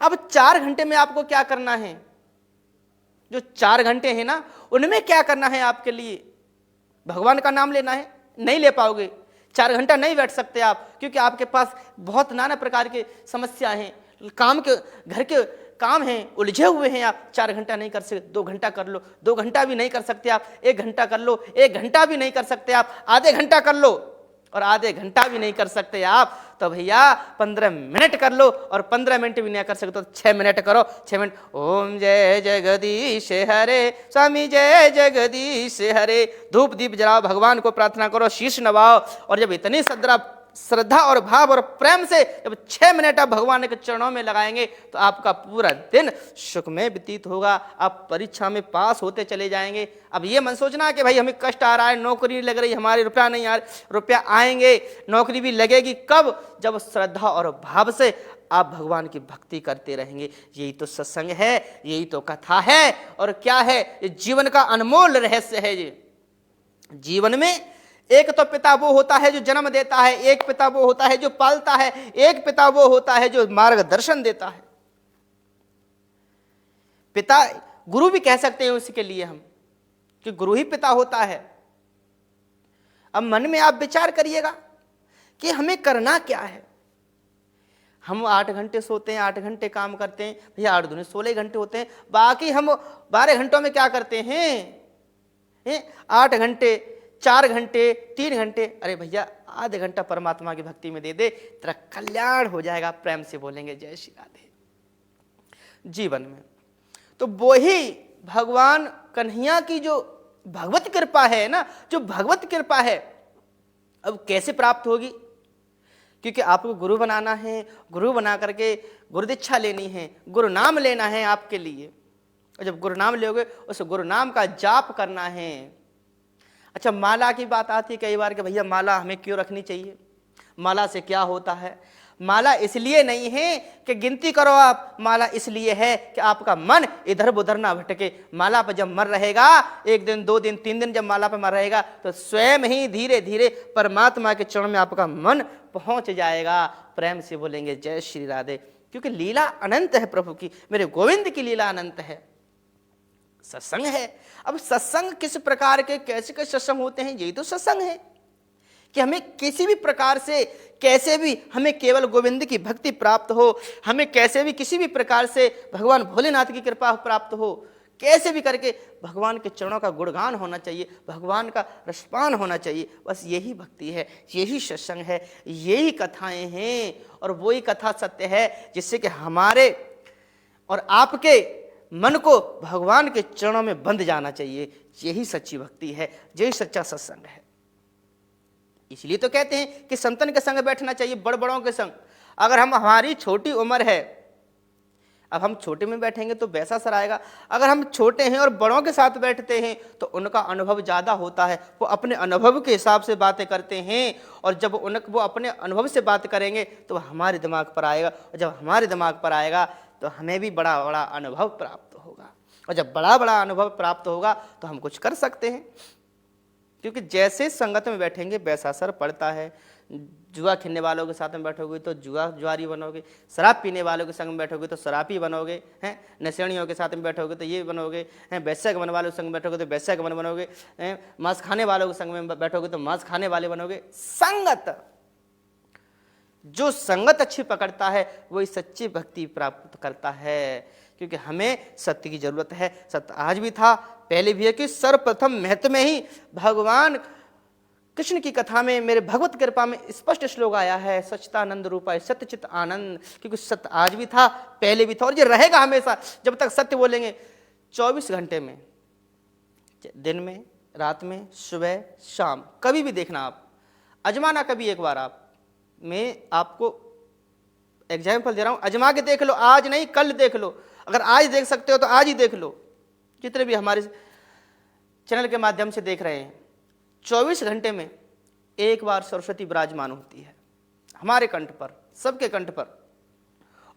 अब 4 घंटे में आपको क्या करना है? जो 4 घंटे हैं ना, उनमें क्या करना है आपके लिए? भगवान का नाम लेना है। नहीं ले पाओगे, 4 घंटा नहीं बैठ सकते आप, क्योंकि आपके पास बहुत नाना प्रकार के समस्या हैं, काम के, घर के काम हैं, उलझे हुए हैं। आप 4 घंटा नहीं कर सकते, 2 घंटा कर लो। 2 घंटा भी नहीं कर सकते आप, 1 घंटा कर लो। 1 घंटा भी नहीं कर सकते आप, आधे घंटा कर लो। और आधे घंटा भी नहीं कर सकते आप, तो भैया 15 मिनट कर लो। और 15 मिनट भी नहीं कर सकते तो 6 मिनट करो। 6 मिनट ओम जय जगदीश हरे, स्वामी जय जगदीश हरे। धूप दीप जलाओ, भगवान को प्रार्थना करो, शीश नवाओ। और जब इतनी श्रद्धा और भाव और प्रेम से जब 6 मिनट आप भगवान के चरणों में लगाएंगे तो आपका पूरा दिन सुखमय व्यतीत होगा। आप परीक्षा में पास होते चले जाएंगे। अब ये मन सोचना कि भाई हमें कष्ट आ रहा है, नौकरी नहीं लग रही, हमारे रुपया नहीं आ रहा। रुपया आएंगे, नौकरी भी लगेगी कब? जब श्रद्धा और भाव से आप भगवान की भक्ति करते रहेंगे। यही तो सत्संग है, यही तो कथा है। और क्या है? ये जीवन का अनमोल रहस्य है। ये जीवन में एक तो पिता वो होता है जो जन्म देता है, एक पिता वो होता है जो पालता है, एक पिता वो होता है जो मार्गदर्शन देता है। पिता गुरु भी कह सकते हैं उसके लिए हम, कि गुरु ही पिता होता है। अब मन में आप विचार करिएगा कि हमें करना क्या है। हम 8 घंटे सोते हैं, 8 घंटे काम करते हैं, भैया 8 दूनी 16 घंटे होते हैं। बाकी हम 12 घंटों में क्या करते हैं? 8 घंटे, 4 घंटे, 3 घंटे। अरे भैया आधे घंटा परमात्मा की भक्ति में दे दे, तेरा कल्याण हो जाएगा। प्रेम से बोलेंगे जय श्री राधे। जीवन में तो वो ही भगवान कन्हैया की जो भगवत कृपा है ना, जो भगवत कृपा है, अब कैसे प्राप्त होगी? क्योंकि आपको गुरु बनाना है, गुरु बना करके गुरु दीक्षा लेनी है, गुरु नाम लेना है आपके लिए। और जब गुरु नाम लोगे, उस गुरु नाम का जाप करना है। अच्छा, माला की बात आती है कई बार कि भैया माला हमें क्यों रखनी चाहिए, माला से क्या होता है? माला इसलिए नहीं है कि गिनती करो आप, माला इसलिए है कि आपका मन इधर उधर ना भटके। माला पर जब मन रहेगा, 1 दिन 2 दिन 3 दिन जब माला पर मन रहेगा, तो स्वयं ही धीरे धीरे परमात्मा के चरण में आपका मन पहुंच जाएगा। प्रेम से बोलेंगे जय श्री राधे। क्योंकि लीला अनंत है प्रभु की, मेरे गोविंद की लीला अनंत है। सत्संग है। अब सत्संग किस प्रकार के, कैसे कैसे सत्संग होते हैं? यही तो सत्संग है कि हमें किसी भी प्रकार से, कैसे भी हमें केवल गोविंद की भक्ति प्राप्त हो, हमें कैसे भी किसी भी प्रकार से भगवान भोलेनाथ की कृपा प्राप्त हो, कैसे भी करके भगवान के चरणों का गुणगान होना चाहिए, भगवान का रसपान होना चाहिए। बस यही भक्ति है, यही सत्संग है, यही कथाएं हैं। और वही कथा सत्य है जिससे कि हमारे और आपके मन को भगवान के चरणों में बंध जाना चाहिए। यही सच्ची भक्ति है, यही सच्चा सत्संग है। इसलिए तो कहते हैं कि संतन के संग बैठना चाहिए, बड़ बड़ों के संग। अगर हमारी छोटी उम्र है, अब हम छोटे में बैठेंगे तो वैसा असर आएगा। अगर हम छोटे हैं और बड़ों के साथ बैठते हैं तो उनका अनुभव ज़्यादा होता है, वो अपने अनुभव के हिसाब से बातें करते हैं। और जब वो अपने अनुभव से बात करेंगे तो हमारे दिमाग पर आएगा, और जब हमारे दिमाग पर आएगा तो हमें भी बड़ा बड़ा अनुभव प्राप्त होगा। और जब बड़ा बड़ा अनुभव प्राप्त होगा तो हम कुछ कर सकते हैं। क्योंकि जैसे संगत में बैठेंगे वैसा असर पड़ता है। जुआ खेलने वालों के साथ में बैठोगे तो जुआरी बनोगे, शराब पीने वालों के संग में बैठोगे तो शराबी बनोगे, हैं नशेड़ियों के साथ में बैठोगे तो ये बनोगे, हैं वैश्य गमन वालों के संग में बैठोगे तो वैश्य गमन बनोगे, हैं मांस खाने वालों के संग में बैठोगे तो मांस खाने वाले बनोगे। संगत, जो संगत अच्छी पकड़ता है वही सच्ची भक्ति प्राप्त करता है। क्योंकि हमें सत्य की जरूरत है। सत्य आज भी था, पहले भी है कि सर्वप्रथम महत्व में ही भगवान कृष्ण की कथा में, मेरे भगवत कृपा में स्पष्ट श्लोक आया है, सच्चिदानंद रूपाय सत्यचित आनंद। क्योंकि सत्य आज भी था, पहले भी था, और ये रहेगा हमेशा। जब तक सत्य बोलेंगे 24 घंटे में, दिन में, रात में, सुबह शाम, कभी भी देखना आप, अजमाना कभी एक बार आप। मैं आपको एग्जाम्पल दे रहा हूं, अजमा के देख लो, आज नहीं कल देख लो। अगर आज देख सकते हो तो आज ही देख लो। जितने भी हमारे चैनल के माध्यम से देख रहे हैं, 24 घंटे में एक बार सरस्वती विराजमान होती है हमारे कंठ पर, सबके कंठ पर।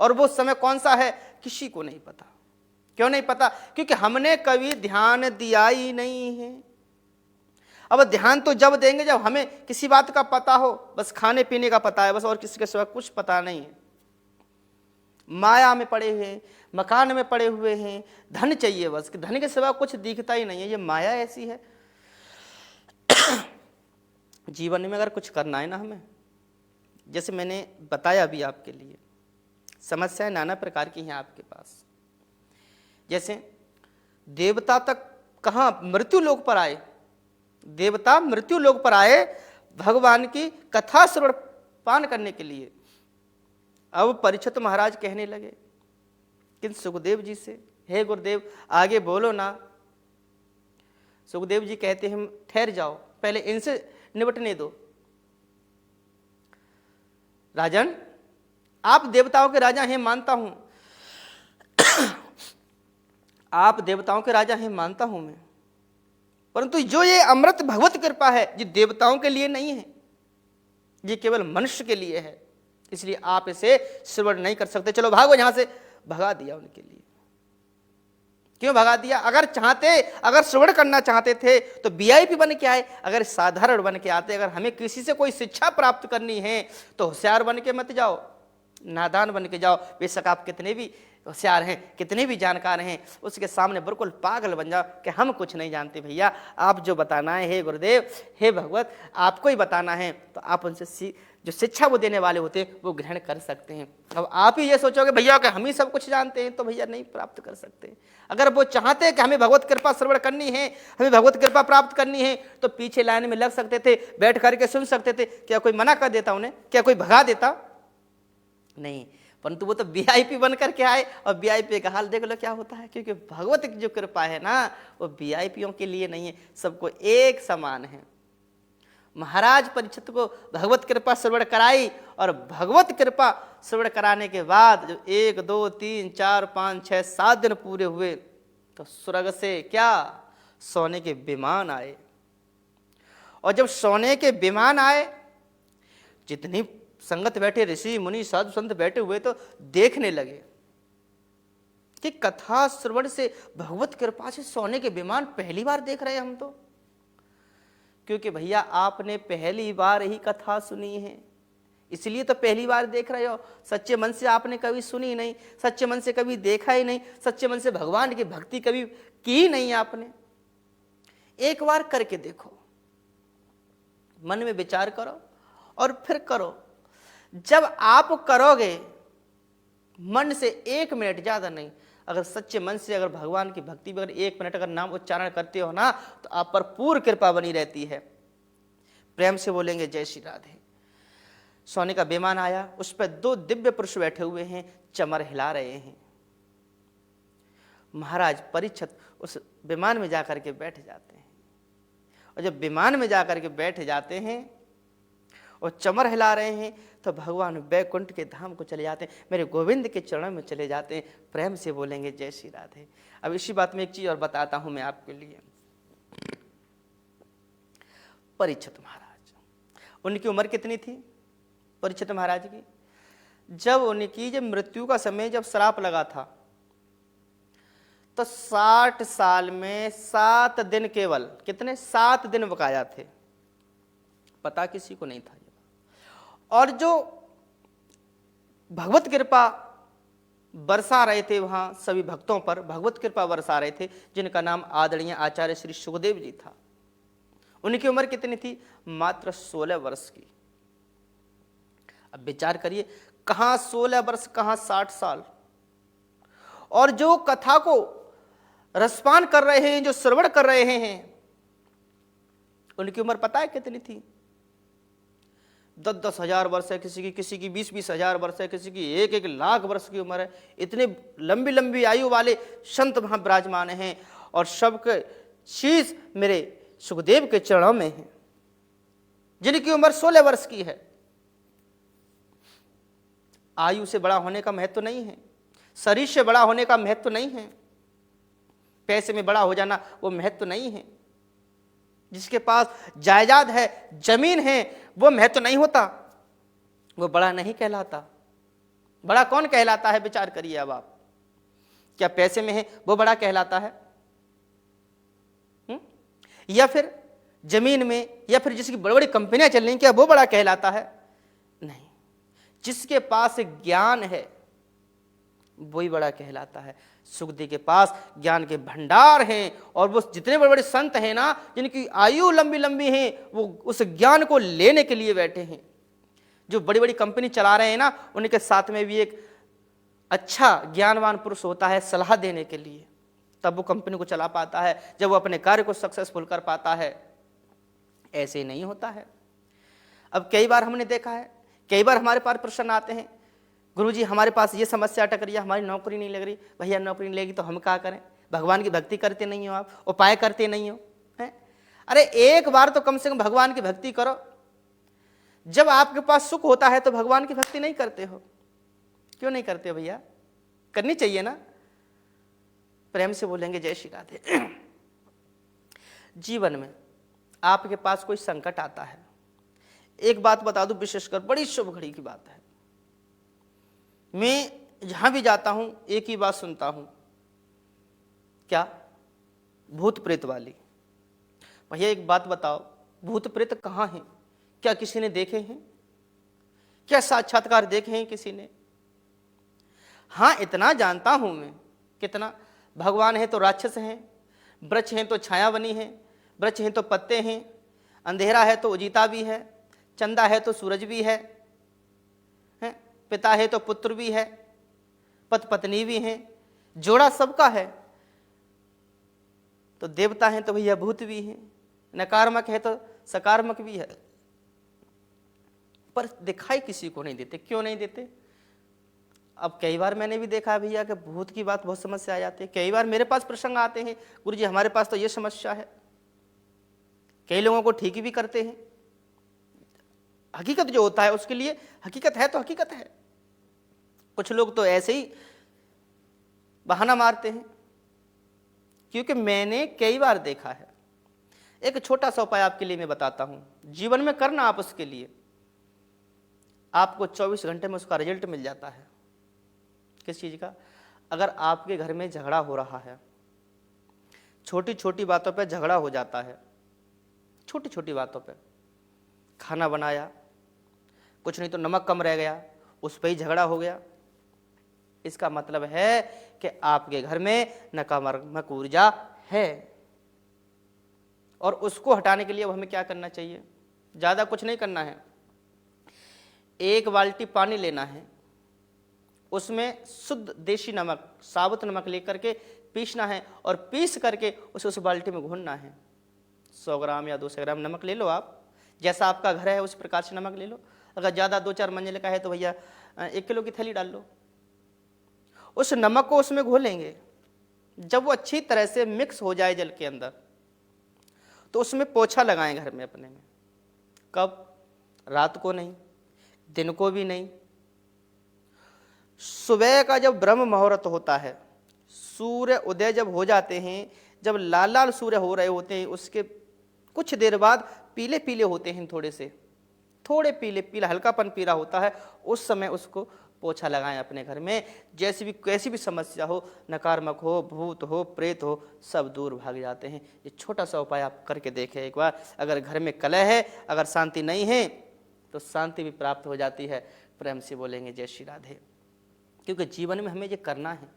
और वो समय कौन सा है किसी को नहीं पता। क्यों नहीं पता? क्योंकि हमने कभी ध्यान दिया ही नहीं है। अब ध्यान तो जब देंगे जब हमें किसी बात का पता हो, बस खाने पीने का पता है बस, और किसी के सिवा कुछ पता नहीं है। माया में पड़े हुए हैं, मकान में पड़े हुए हैं, धन चाहिए बस, धन के सिवा कुछ दिखता ही नहीं है। ये माया ऐसी है। जीवन में अगर कुछ करना है ना हमें, जैसे मैंने बताया अभी आपके लिए, समस्याएं नाना प्रकार की हैं आपके पास। जैसे देवता तक कहाँ मृत्यु लोक पर आए, देवता मृत्यु लोक पर आए भगवान की कथा श्रवण पान करने के लिए। अब परीक्षित महाराज कहने लगे कि सुखदेव जी से, हे गुरुदेव आगे बोलो ना। सुखदेव जी कहते हैं ठहर जाओ, पहले इनसे निपटने दो। राजन, आप देवताओं के राजा हैं मानता हूं, आप देवताओं के राजा हैं मानता हूं मैं, परंतु जो ये अमृत भगवत कृपा है ये देवताओं के लिए नहीं है, ये केवल मनुष्य के लिए है, इसलिए आप इसे श्रवण नहीं कर सकते। चलो भागो यहां से। भगा दिया उनके लिए। क्यों भगा दिया? अगर श्रवण करना चाहते थे तो वीआईपी बन के आए, अगर साधारण बन के आते, अगर हमें किसी से कोई शिक्षा प्राप्त करनी है तो होशियार बन के मत जाओ, नादान बन के जाओ। बेशक आप कितने भी होशियार हैं, कितने भी जानकार हैं, उसके सामने बिल्कुल पागल बन जाओ कि हम कुछ नहीं जानते। भैया आप जो बताना है, हे गुरुदेव, हे भगवत, आपको ही बताना है, तो आप उनसे जो शिक्षा वो देने वाले होते हैं वो ग्रहण कर सकते हैं। अब आप ही ये सोचोगे भैया कि हम ही सब कुछ जानते हैं, तो भैया नहीं प्राप्त कर सकते। अगर वो चाहते हैं कि हमें भगवत कृपा श्रवण करनी है, हमें भगवत कृपा प्राप्त करनी है, तो पीछे लाइन में लग सकते थे, बैठ करके सुन सकते थे। क्या कोई मना कर देता उन्हें? क्या कोई भगा देता? नहीं, परंतु वो तो वीआईपी बन करके आए, और वीआईपी का हाल देख लो क्या होता है। क्योंकि भगवत की जो कृपा है ना, वो वीआईपीओं के लिए नहीं है, सबको एक समान है। महाराज परीक्षित को भगवत कृपा श्रवण कराई, और भगवत कृपा श्रवण कराने के बाद जब 1 2 3 4 5 6 7 दिन पूरे हुए तो स्वर्ग से क्या सोने के विमान आए। और जब सोने के विमान आए, जितनी संगत बैठे ऋषि मुनि साधु संत बैठे हुए तो देखने लगे कि कथा श्रवण से, भगवत कृपा से सोने के विमान पहली बार देख रहे हैं हम तो। क्योंकि भैया आपने पहली बार ही कथा सुनी है, इसलिए तो पहली बार देख रहे हो। सच्चे मन से आपने कभी सुनी नहीं, सच्चे मन से कभी देखा ही नहीं, सच्चे मन से भगवान की भक्ति कभी की ही नहीं आपने। एक बार करके देखो, मन में विचार करो और फिर करो। जब आप करोगे मन से 1 मिनट, ज्यादा नहीं, अगर सच्चे मन से अगर भगवान की भक्ति में अगर 1 मिनट अगर नाम उच्चारण करते हो ना, तो आप पर पूर्ण कृपा बनी रहती है। प्रेम से बोलेंगे जय श्री राधे। सोने का विमान आया, उस पर 2 दिव्य पुरुष बैठे हुए हैं, चमर हिला रहे हैं। महाराज परीक्षित उस विमान में जाकर के बैठ जाते हैं, और जब विमान में जाकर के बैठ जाते हैं और चमर हिला रहे हैं, तो भगवान बैकुंठ के धाम को चले जाते हैं, मेरे गोविंद के चरणों में चले जाते हैं। प्रेम से बोलेंगे जय श्री राधे। अब इसी बात में एक चीज और बताता हूं मैं आपके लिए। परीक्षित महाराज, उनकी उम्र कितनी थी परीक्षित महाराज की? जब उनकी जब मृत्यु का समय जब श्राप लगा था, तो 60 साल में 7 दिन, केवल कितने 7 दिन बकाया थे, पता किसी को नहीं था। और जो भगवत कृपा बरसा रहे थे वहां सभी भक्तों पर, भगवत कृपा बरसा रहे थे, जिनका नाम आदरणीय आचार्य श्री सुखदेव जी था। उनकी उम्र कितनी थी? मात्र 16 वर्ष की। अब विचार करिए, कहां 16 वर्ष, कहां 60 साल। और जो कथा को रसपान कर रहे हैं, जो श्रवण कर रहे हैं, उनकी उम्र पता है कितनी थी? 10-10 हजार वर्ष है, किसी की 20-20 हजार वर्ष है, किसी की 1-1 लाख वर्ष की उम्र है। इतने लंबी लंबी आयु वाले संत वहां विराजमान हैं, और सबके शीश मेरे सुखदेव के चरणों में है, जिनकी उम्र 16 वर्ष की है। आयु से बड़ा होने का महत्व नहीं है, शरीर से बड़ा होने का महत्व नहीं है, पैसे में बड़ा हो जाना वो महत्व नहीं है, जिसके पास जायदाद है, जमीन है, वो महत्व नहीं होता, वो बड़ा नहीं कहलाता। बड़ा कौन कहलाता है? विचार करिए अब आप। क्या पैसे में है वो बड़ा कहलाता है? या फिर जमीन में, या फिर जिसकी बड़ी बड़ी कंपनियां चल रही, क्या वो बड़ा कहलाता है? नहीं। जिसके पास ज्ञान है, वही बड़ा कहलाता है। सुखदेव के पास ज्ञान के भंडार हैं और वो जितने बड़े बड़े संत हैं ना, जिनकी आयु लंबी लंबी है, वो उस ज्ञान को लेने के लिए बैठे हैं। जो बड़ी बड़ी कंपनी चला रहे हैं ना, उनके साथ में भी एक अच्छा ज्ञानवान पुरुष होता है सलाह देने के लिए, तब वो कंपनी को चला पाता है, जब वो अपने कार्य को सक्सेसफुल कर पाता है। ऐसे नहीं होता है। अब कई बार हमने देखा है, कई बार हमारे पास प्रश्न आते हैं, गुरुजी हमारे पास ये समस्या अटक रही है, हमारी नौकरी नहीं लग रही। भैया नौकरी नहीं लगेगी तो हम क्या करें? भगवान की भक्ति करते नहीं हो, आप उपाय करते नहीं हो हैं? अरे एक बार तो कम से कम भगवान की भक्ति करो। जब आपके पास सुख होता है तो भगवान की भक्ति नहीं करते हो, क्यों नहीं करते हो भैया? करनी चाहिए ना। प्रेम से बोलेंगे जय श्री राधे। जीवन में आपके पास कोई संकट आता है, एक बात बता दूं, विशेषकर बड़ी शुभ घड़ी की बात है, मैं जहां भी जाता हूं एक ही बात सुनता हूं, क्या? भूत प्रेत वाली। भैया एक बात बताओ, भूत प्रेत कहां हैं? क्या किसी ने देखे हैं? क्या साक्षात्कार देखे हैं किसी ने? हाँ इतना जानता हूं मैं, कितना, भगवान है तो राक्षस हैं, वृक्ष हैं तो छाया बनी है, वृक्ष हैं तो पत्ते हैं, अंधेरा है तो उजीता भी है, चंदा है तो सूरज भी है, पिता है तो पुत्र भी है, पति पत्नी भी हैं, जोड़ा सबका है। तो देवता हैं तो भैया भूत भी हैं, नकारात्मक है तो सकारात्मक भी है, पर दिखाई किसी को नहीं देते। क्यों नहीं देते? अब कई बार मैंने भी देखा है भैया कि भूत की बात बहुत समस्या आ जाती है। कई बार मेरे पास प्रसंग आते हैं, गुरुजी हमारे पास तो ये समस्या है। कई लोगों को ठीक भी करते हैं। हकीकत जो होता है उसके लिए हकीकत है तो हकीकत है। कुछ लोग तो ऐसे ही बहाना मारते हैं, क्योंकि मैंने कई बार देखा है। एक छोटा सा उपाय आपके लिए मैं बताता हूं, जीवन में करना आप उसके लिए, आपको 24 घंटे में उसका रिजल्ट मिल जाता है। किस चीज का? अगर आपके घर में झगड़ा हो रहा है, छोटी छोटी बातों पे झगड़ा हो जाता है, छोटी छोटी बातों पे, खाना बनाया, कुछ नहीं तो नमक कम रह गया, उस पर ही झगड़ा हो गया, इसका मतलब है कि आपके घर में नकारात्मक ऊर्जा है। और उसको हटाने के लिए अब हमें क्या करना चाहिए? ज्यादा कुछ नहीं करना है। एक बाल्टी पानी लेना है, उसमें शुद्ध देशी नमक, साबुत नमक लेकर के पीसना है और पीस करके उसे उस बाल्टी में घोलना है। 100 ग्राम या 200 ग्राम नमक ले लो, आप जैसा आपका घर है उस प्रकार से नमक ले लो। अगर ज़्यादा 2-4 मंजिल का है तो भैया 1 किलो की थैली डाल लो। उस नमक को उसमें घोलेंगे। जब वो अच्छी तरह से मिक्स हो जाए जल के अंदर, तो उसमें पोछा लगाएं घर में अपने में। कब? रात को नहीं, दिन को भी नहीं। सुबह का जब ब्रह्म मुहूर्त होता है, सूर्य उदय जब हो जाते हैं, जब लाल लाल सूर्य हो रहे होते हैं, उसके कुछ देर बाद पीले पीले होते हैं, थोड़े पीले पीला हल्कापन पीला होता है, उस समय उसको पोछा लगाएं अपने घर में। जैसी भी कैसी भी समस्या हो, नकारात्मक हो, भूत हो, प्रेत हो, सब दूर भाग जाते हैं। ये छोटा सा उपाय आप करके देखें एक बार। अगर घर में कलह है, अगर शांति नहीं है, तो शांति भी प्राप्त हो जाती है। प्रेम से बोलेंगे जय श्री राधे। क्योंकि जीवन में हमें ये करना है।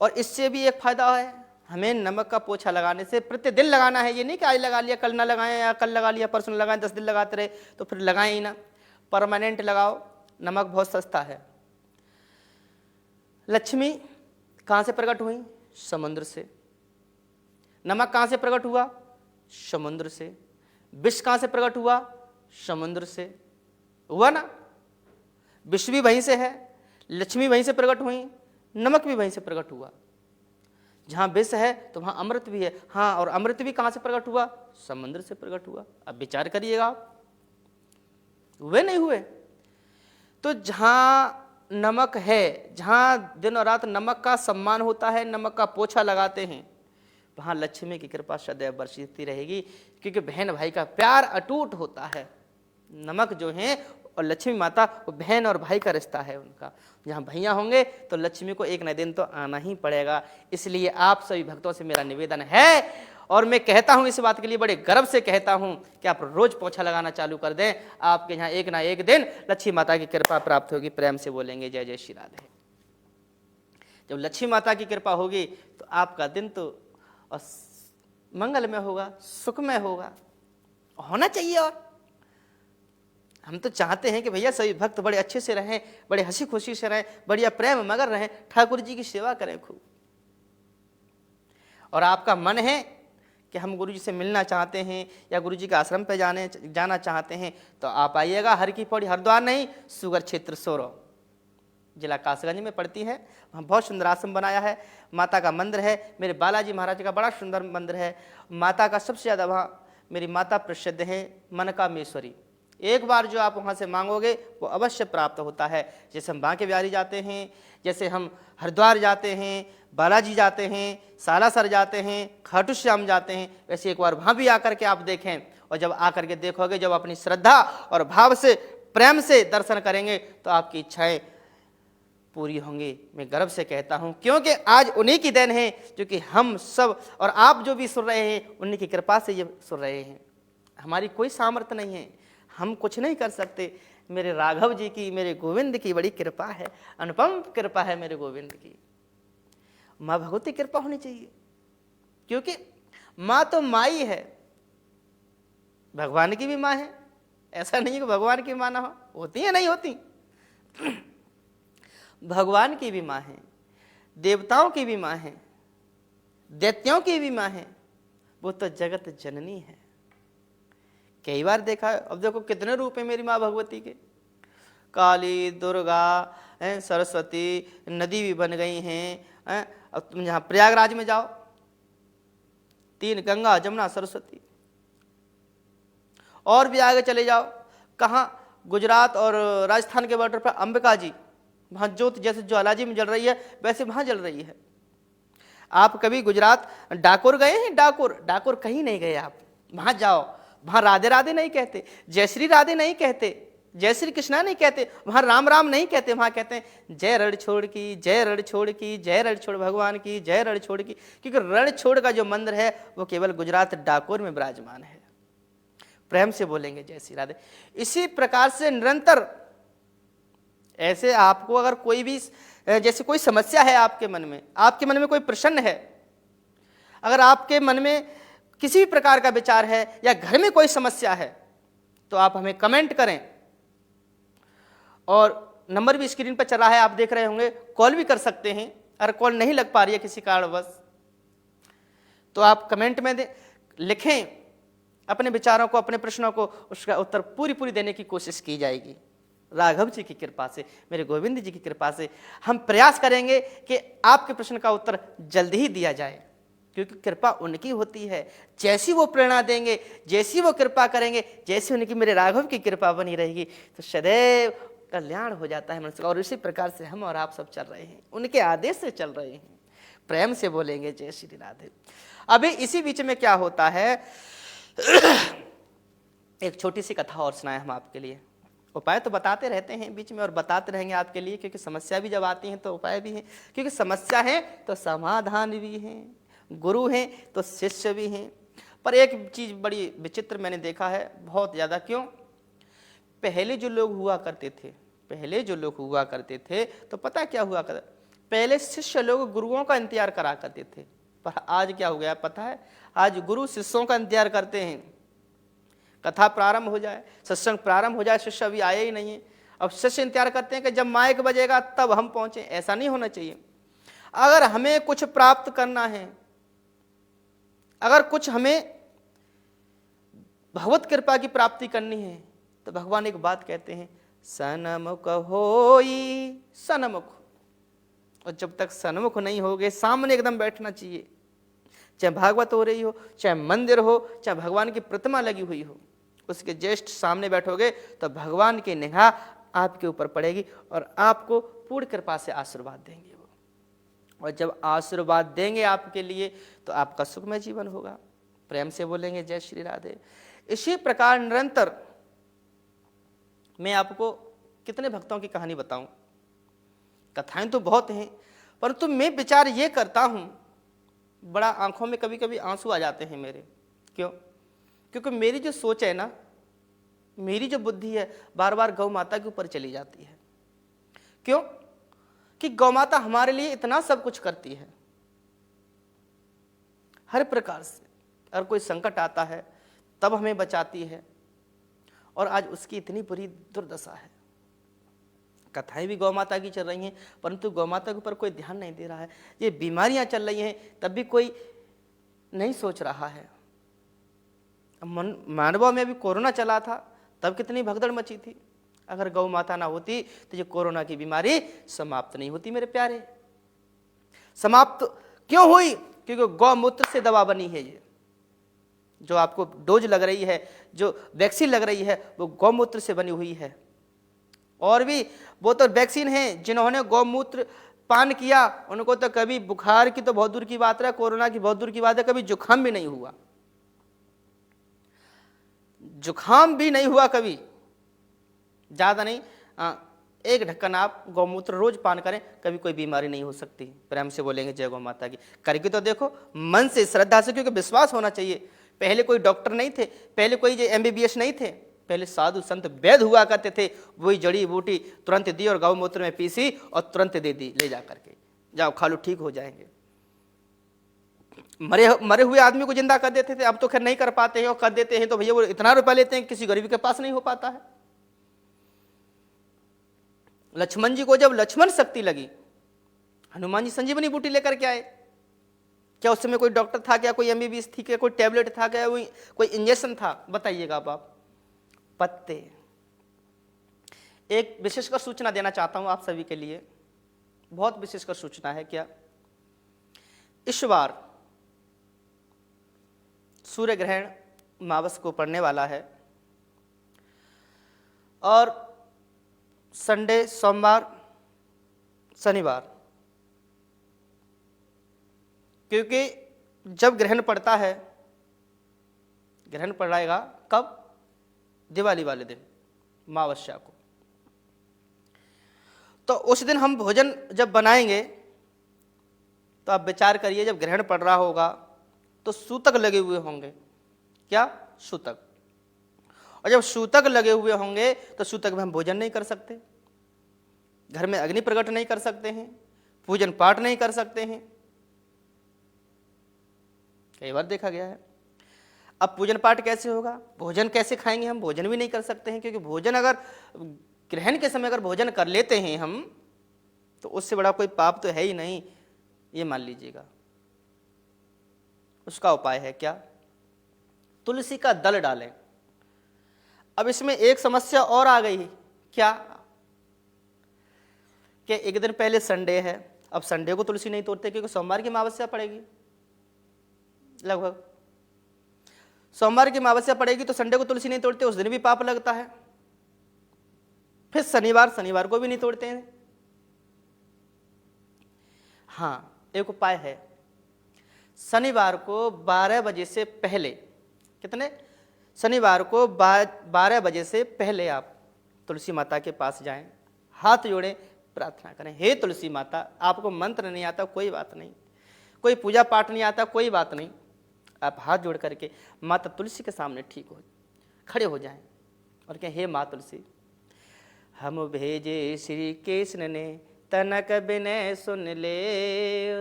और इससे भी एक फायदा है, हमें नमक का पोछा लगाने से प्रतिदिन लगाना है। ये नहीं कि आज लगा लिया कल ना लगाएं, या कल लगा लिया परसों लगाएं, 10 दिन लगाते रहे तो फिर लगाएं ही ना। परमानेंट लगाओ। नमक बहुत सस्ता है। लक्ष्मी कहाँ से प्रकट हुई? समुद्र से। नमक कहाँ से प्रकट हुआ? समुद्र से। विष कहाँ से प्रकट हुआ? समुद्र से। हुआ ना? विष भी वहीं से है, लक्ष्मी वहीं से प्रकट हुई, नमक भी वहीं से प्रकट हुआ। जहां विष है तो वहां अमृत भी है। हाँ, और अमृत भी कहां से प्रकट हुआ? समुद्र से प्रकट हुआ। अब विचार करिएगा आप, हुए नहीं हुए? तो जहां नमक है, जहां दिन और रात नमक का सम्मान होता है, नमक का पोछा लगाते हैं, वहां लक्ष्मी की कृपा सदैव बरसती रहेगी। क्योंकि बहन भाई का प्यार अटूट होता है। नमक जो है और लक्ष्मी माता, वो बहन और भाई का रिश्ता है उनका। जहाँ भैया होंगे तो लक्ष्मी को एक न दिन तो आना ही पड़ेगा। इसलिए आप सभी भक्तों से मेरा निवेदन है, और मैं कहता हूँ इस बात के लिए बड़े गर्व से कहता हूँ कि आप रोज पोछा लगाना चालू कर दें। आपके यहाँ एक ना एक दिन लक्ष्मी माता की कृपा प्राप्त होगी। प्रेम से बोलेंगे जय जय श्री राधे। जब लक्ष्मी माता की कृपा होगी तो आपका दिन तो मंगलमय होगा, सुखमय होगा, होना चाहिए। और हम तो चाहते हैं कि भैया सभी भक्त बड़े अच्छे से रहें, बड़े हंसी खुशी से रहें, बढ़िया प्रेम मगर रहें, ठाकुर जी की सेवा करें खूब। और आपका मन है कि हम गुरु जी से मिलना चाहते हैं या गुरु जी के आश्रम पे जाना चाहते हैं तो आप आइएगा। हर की पौड़ी, हरिद्वार नहीं, सुगर क्षेत्र सोरो, जिला कासगंज में पड़ती है। वहाँ बहुत सुंदर आश्रम बनाया है, माता का मंदिर है, मेरे बालाजी महाराज का बड़ा सुंदर मंदिर है। माता का सबसे ज़्यादा वहाँ मेरी माता प्रसिद्ध है, मनकामेश्वरी। एक बार जो आप वहाँ से मांगोगे वो अवश्य प्राप्त होता है। जैसे हम बांके बिहारी जाते हैं, जैसे हम हरिद्वार जाते हैं, बालाजी जाते हैं, सालासर जाते हैं, खाटू श्याम जाते हैं, वैसे एक बार वहाँ भी आकर के आप देखें। और जब आकर के देखोगे, जब अपनी श्रद्धा और भाव से प्रेम से दर्शन करेंगे तो आपकी इच्छाएं पूरी होंगी। मैं गर्व से कहता हूं, क्योंकि आज उन्हीं की देन है, क्योंकि हम सब और आप जो भी सुन रहे हैं उन्हीं की कृपा से ये सुन रहे हैं। हमारी कोई सामर्थ्य नहीं है, हम कुछ नहीं कर सकते। मेरे राघव जी की, मेरे गोविंद की बड़ी कृपा है, अनुपम कृपा है मेरे गोविंद की। माँ भगवती कृपा होनी चाहिए, क्योंकि माँ तो माँ ही है, भगवान की भी माँ है। ऐसा नहीं है कि भगवान की माँ ना हो, होती है, नहीं होती। भगवान की भी माँ है, देवताओं की भी माँ है, दैत्यों की भी माँ है, वो तो जगत जननी है। कई बार देखा है। अब देखो कितने रूप है मेरी माँ भगवती के, काली, दुर्गा, सरस्वती, नदी भी बन गई हैं। अब तुम यहाँ प्रयागराज में जाओ, 3 गंगा, जमुना, सरस्वती। और भी आगे चले जाओ, कहाँ, गुजरात और राजस्थान के बॉर्डर पर अंबिका जी, वहाँ ज्योत जैसे ज्वालाजी में जल रही है वैसे वहाँ जल रही है। आप कभी गुजरात डाकोर गए हैं? डाकोर कहीं नहीं गए आप, वहाँ जाओ। वहाँ राधे राधे नहीं कहते, जय श्री राधे नहीं कहते, जय श्री कृष्णा नहीं कहते, वहाँ राम राम नहीं कहते, वहाँ कहते हैं जय रण छोड़ की, जय रण छोड़ की, जय रण छोड़ भगवान की, जय रण छोड़ की। क्योंकि रण छोड़ का जो मंदिर है वो केवल गुजरात डाकोर में विराजमान है। प्रेम से बोलेंगे जय श्री राधे। इसी प्रकार से निरंतर ऐसे आपको अगर कोई भी जैसे कोई समस्या है आपके मन में कोई प्रश्न है, अगर आपके मन में किसी भी प्रकार का विचार है या घर में कोई समस्या है तो आप हमें कमेंट करें। और नंबर भी स्क्रीन पर चल रहा है, आप देख रहे होंगे, कॉल भी कर सकते हैं। अगर कॉल नहीं लग पा रही है किसी कारणवश तो आप कमेंट में लिखें अपने विचारों को, अपने प्रश्नों को, उसका उत्तर पूरी देने की कोशिश की जाएगी। राघव जी की कृपा से, मेरे गोविंद जी की कृपा से हम प्रयास करेंगे कि आपके प्रश्न का उत्तर जल्दी ही दिया जाए, क्योंकि कृपा उनकी होती है। जैसी वो प्रेरणा देंगे, जैसी वो कृपा करेंगे, जैसी उनकी मेरे राघव की कृपा बनी रहेगी तो सदैव कल्याण हो जाता है मनुष्य का। और इसी प्रकार से हम और आप सब चल रहे हैं, उनके आदेश से चल रहे हैं। प्रेम से बोलेंगे जय श्री राधे। अभी इसी बीच में क्या होता है, एक छोटी सी कथा और सुनाए हम आपके लिए। उपाय तो बताते रहते हैं बीच में और बताते रहेंगे आपके लिए, क्योंकि समस्या भी जब आती है तो उपाय भी हैं, क्योंकि समस्या है तो समाधान भी हैं, गुरु हैं तो शिष्य भी हैं। पर एक चीज बड़ी विचित्र मैंने देखा है बहुत ज्यादा। क्यों? पहले जो लोग हुआ करते थे तो पता क्या हुआ करता, पहले शिष्य लोग गुरुओं का इंतजार करा करते थे। पर आज क्या हो गया पता है, आज गुरु शिष्यों का इंतजार करते हैं। कथा प्रारंभ हो जाए, सत्संग प्रारंभ हो जाए, शिष्य अभी आए ही नहीं है। अब शिष्य इंतजार करते हैं कि जब माइक बजेगा तब हम पहुंचे। ऐसा नहीं होना चाहिए। अगर हमें कुछ प्राप्त करना है, अगर कुछ हमें भगवत कृपा की प्राप्ति करनी है तो भगवान एक बात कहते हैं, सन्मुख होई सन्मुख। और जब तक सन्मुख नहीं होगे, सामने एकदम बैठना चाहिए। चाहे भागवत हो रही हो, चाहे मंदिर हो, चाहे भगवान की प्रतिमा लगी हुई हो, उसके जस्ट सामने बैठोगे तो भगवान की निगाह आपके ऊपर पड़ेगी और आपको पूर्ण कृपा से आशीर्वाद देंगे वो। और जब आशीर्वाद देंगे आपके लिए तो आपका सुखमय जीवन होगा। प्रेम से बोलेंगे जय श्री राधे। इसी प्रकार निरंतर मैं आपको कितने भक्तों की कहानी बताऊं, कथाएं तो बहुत हैं, परंतु मैं विचार ये करता हूं, बड़ा आंखों में कभी कभी आंसू आ जाते हैं मेरे। क्यों? क्योंकि मेरी जो सोच है ना, मेरी जो बुद्धि है बार बार गौ माता के ऊपर चली जाती है। क्यों? कि गौ माता हमारे लिए इतना सब कुछ करती है, हर प्रकार से। अगर कोई संकट आता है तब हमें बचाती है, और आज उसकी इतनी बुरी दुर्दशा है। कथाएं भी गौ माता की चल रही हैं, परंतु गौ माता के ऊपर कोई ध्यान नहीं दे रहा है। ये बीमारियां चल रही हैं, तब भी कोई नहीं सोच रहा है। मानवा में भी कोरोना चला था, तब कितनी भगदड़ मची थी। अगर गौ माता ना होती तो ये कोरोना की बीमारी समाप्त नहीं होती मेरे प्यारे। समाप्त क्यों हुई? क्योंकि गौमूत्र से दवा बनी है। ये जो आपको डोज लग रही है, जो वैक्सीन लग रही है, वो गौमूत्र से बनी हुई है। और भी वो तो वैक्सीन है, जिन्होंने गौमूत्र पान किया उनको तो कभी बुखार की तो बहुत दूर की बात है, कोरोना की बहुत दूर की बात है, कभी जुखाम भी नहीं हुआ। जुखाम भी नहीं हुआ कभी, ज्यादा नहीं, एक ढक्कन आप गौमूत्र रोज पान करें, कभी कोई बीमारी नहीं हो सकती। प्रेम से बोलेंगे जय गौ माता की। करके तो देखो, मन से, श्रद्धा से, क्योंकि विश्वास होना चाहिए। पहले कोई डॉक्टर नहीं थे, पहले कोई MBBS नहीं थे, पहले साधु संत वैद्य हुआ करते थे। वही जड़ी बूटी तुरंत दी और गौमूत्र में पीसी और तुरंत दे दी, ले जा करके जाओ खा लो, ठीक हो जाएंगे। मरे हुए आदमी को जिंदा कर देते थे। अब तो खैर नहीं कर पाते हैं, और कर देते हैं तो भैया वो इतना रुपया लेते हैं, किसी गरीब के पास नहीं हो पाता है। लक्ष्मण जी को जब लक्ष्मण शक्ति लगी, हनुमान जी संजीवनी बूटी लेकर के आए। क्या उस समय कोई डॉक्टर था क्या? कोई MBBS थी क्या? कोई टैबलेट था क्या? कोई इंजेक्शन था? बताइएगा आप। पत्ते। एक विशेषकर सूचना देना चाहता हूं आप सभी के लिए, बहुत विशेषकर सूचना है। क्या इस बार सूर्य ग्रहण मावस को पड़ने वाला है, और संडे, सोमवार, शनिवार, क्योंकि जब ग्रहण पड़ता है, ग्रहण पड़ेगा कब? दिवाली वाले दिन, अमावस्या को। तो उस दिन हम भोजन जब बनाएंगे तो आप विचार करिए, जब ग्रहण पड़ रहा होगा तो सूतक लगे हुए होंगे। क्या? सूतक। और जब सूतक लगे हुए होंगे तो सूतक में हम भोजन नहीं कर सकते, घर में अग्नि प्रकट नहीं कर सकते हैं, पूजन पाठ नहीं कर सकते हैं। कई बार देखा गया है। अब पूजन पाठ कैसे होगा? भोजन कैसे खाएंगे? हम भोजन भी नहीं कर सकते हैं, क्योंकि भोजन अगर ग्रहण के समय अगर भोजन कर लेते हैं हम, तो उससे बड़ा कोई पाप तो है ही नहीं, ये मान लीजिएगा। उसका उपाय है क्या? तुलसी का दल डालें। अब इसमें एक समस्या और आ गई। क्या? कि एक दिन पहले संडे है, अब संडे को तुलसी नहीं तोड़ते क्योंकि सोमवार की अमावस्या पड़ेगी। लगभग सोमवार की अमावस्या पड़ेगी तो संडे को तुलसी नहीं तोड़ते, उस दिन भी पाप लगता है। फिर शनिवार को भी नहीं तोड़ते हैं। हाँ, एक उपाय है। शनिवार को 12 बजे से पहले, कितने? शनिवार को 12 बजे से पहले आप तुलसी माता के पास जाएं, हाथ जोड़ें, प्रार्थना करें, हे तुलसी माता। आपको मंत्र नहीं आता कोई बात नहीं, कोई पूजा पाठ नहीं आता कोई बात नहीं, आप हाथ जोड़ करके माता तुलसी के सामने ठीक हो खड़े हो जाएं और कहें, हे माँ तुलसी, हम भेजे श्री कृष्ण ने तनक बिनय सुन ले,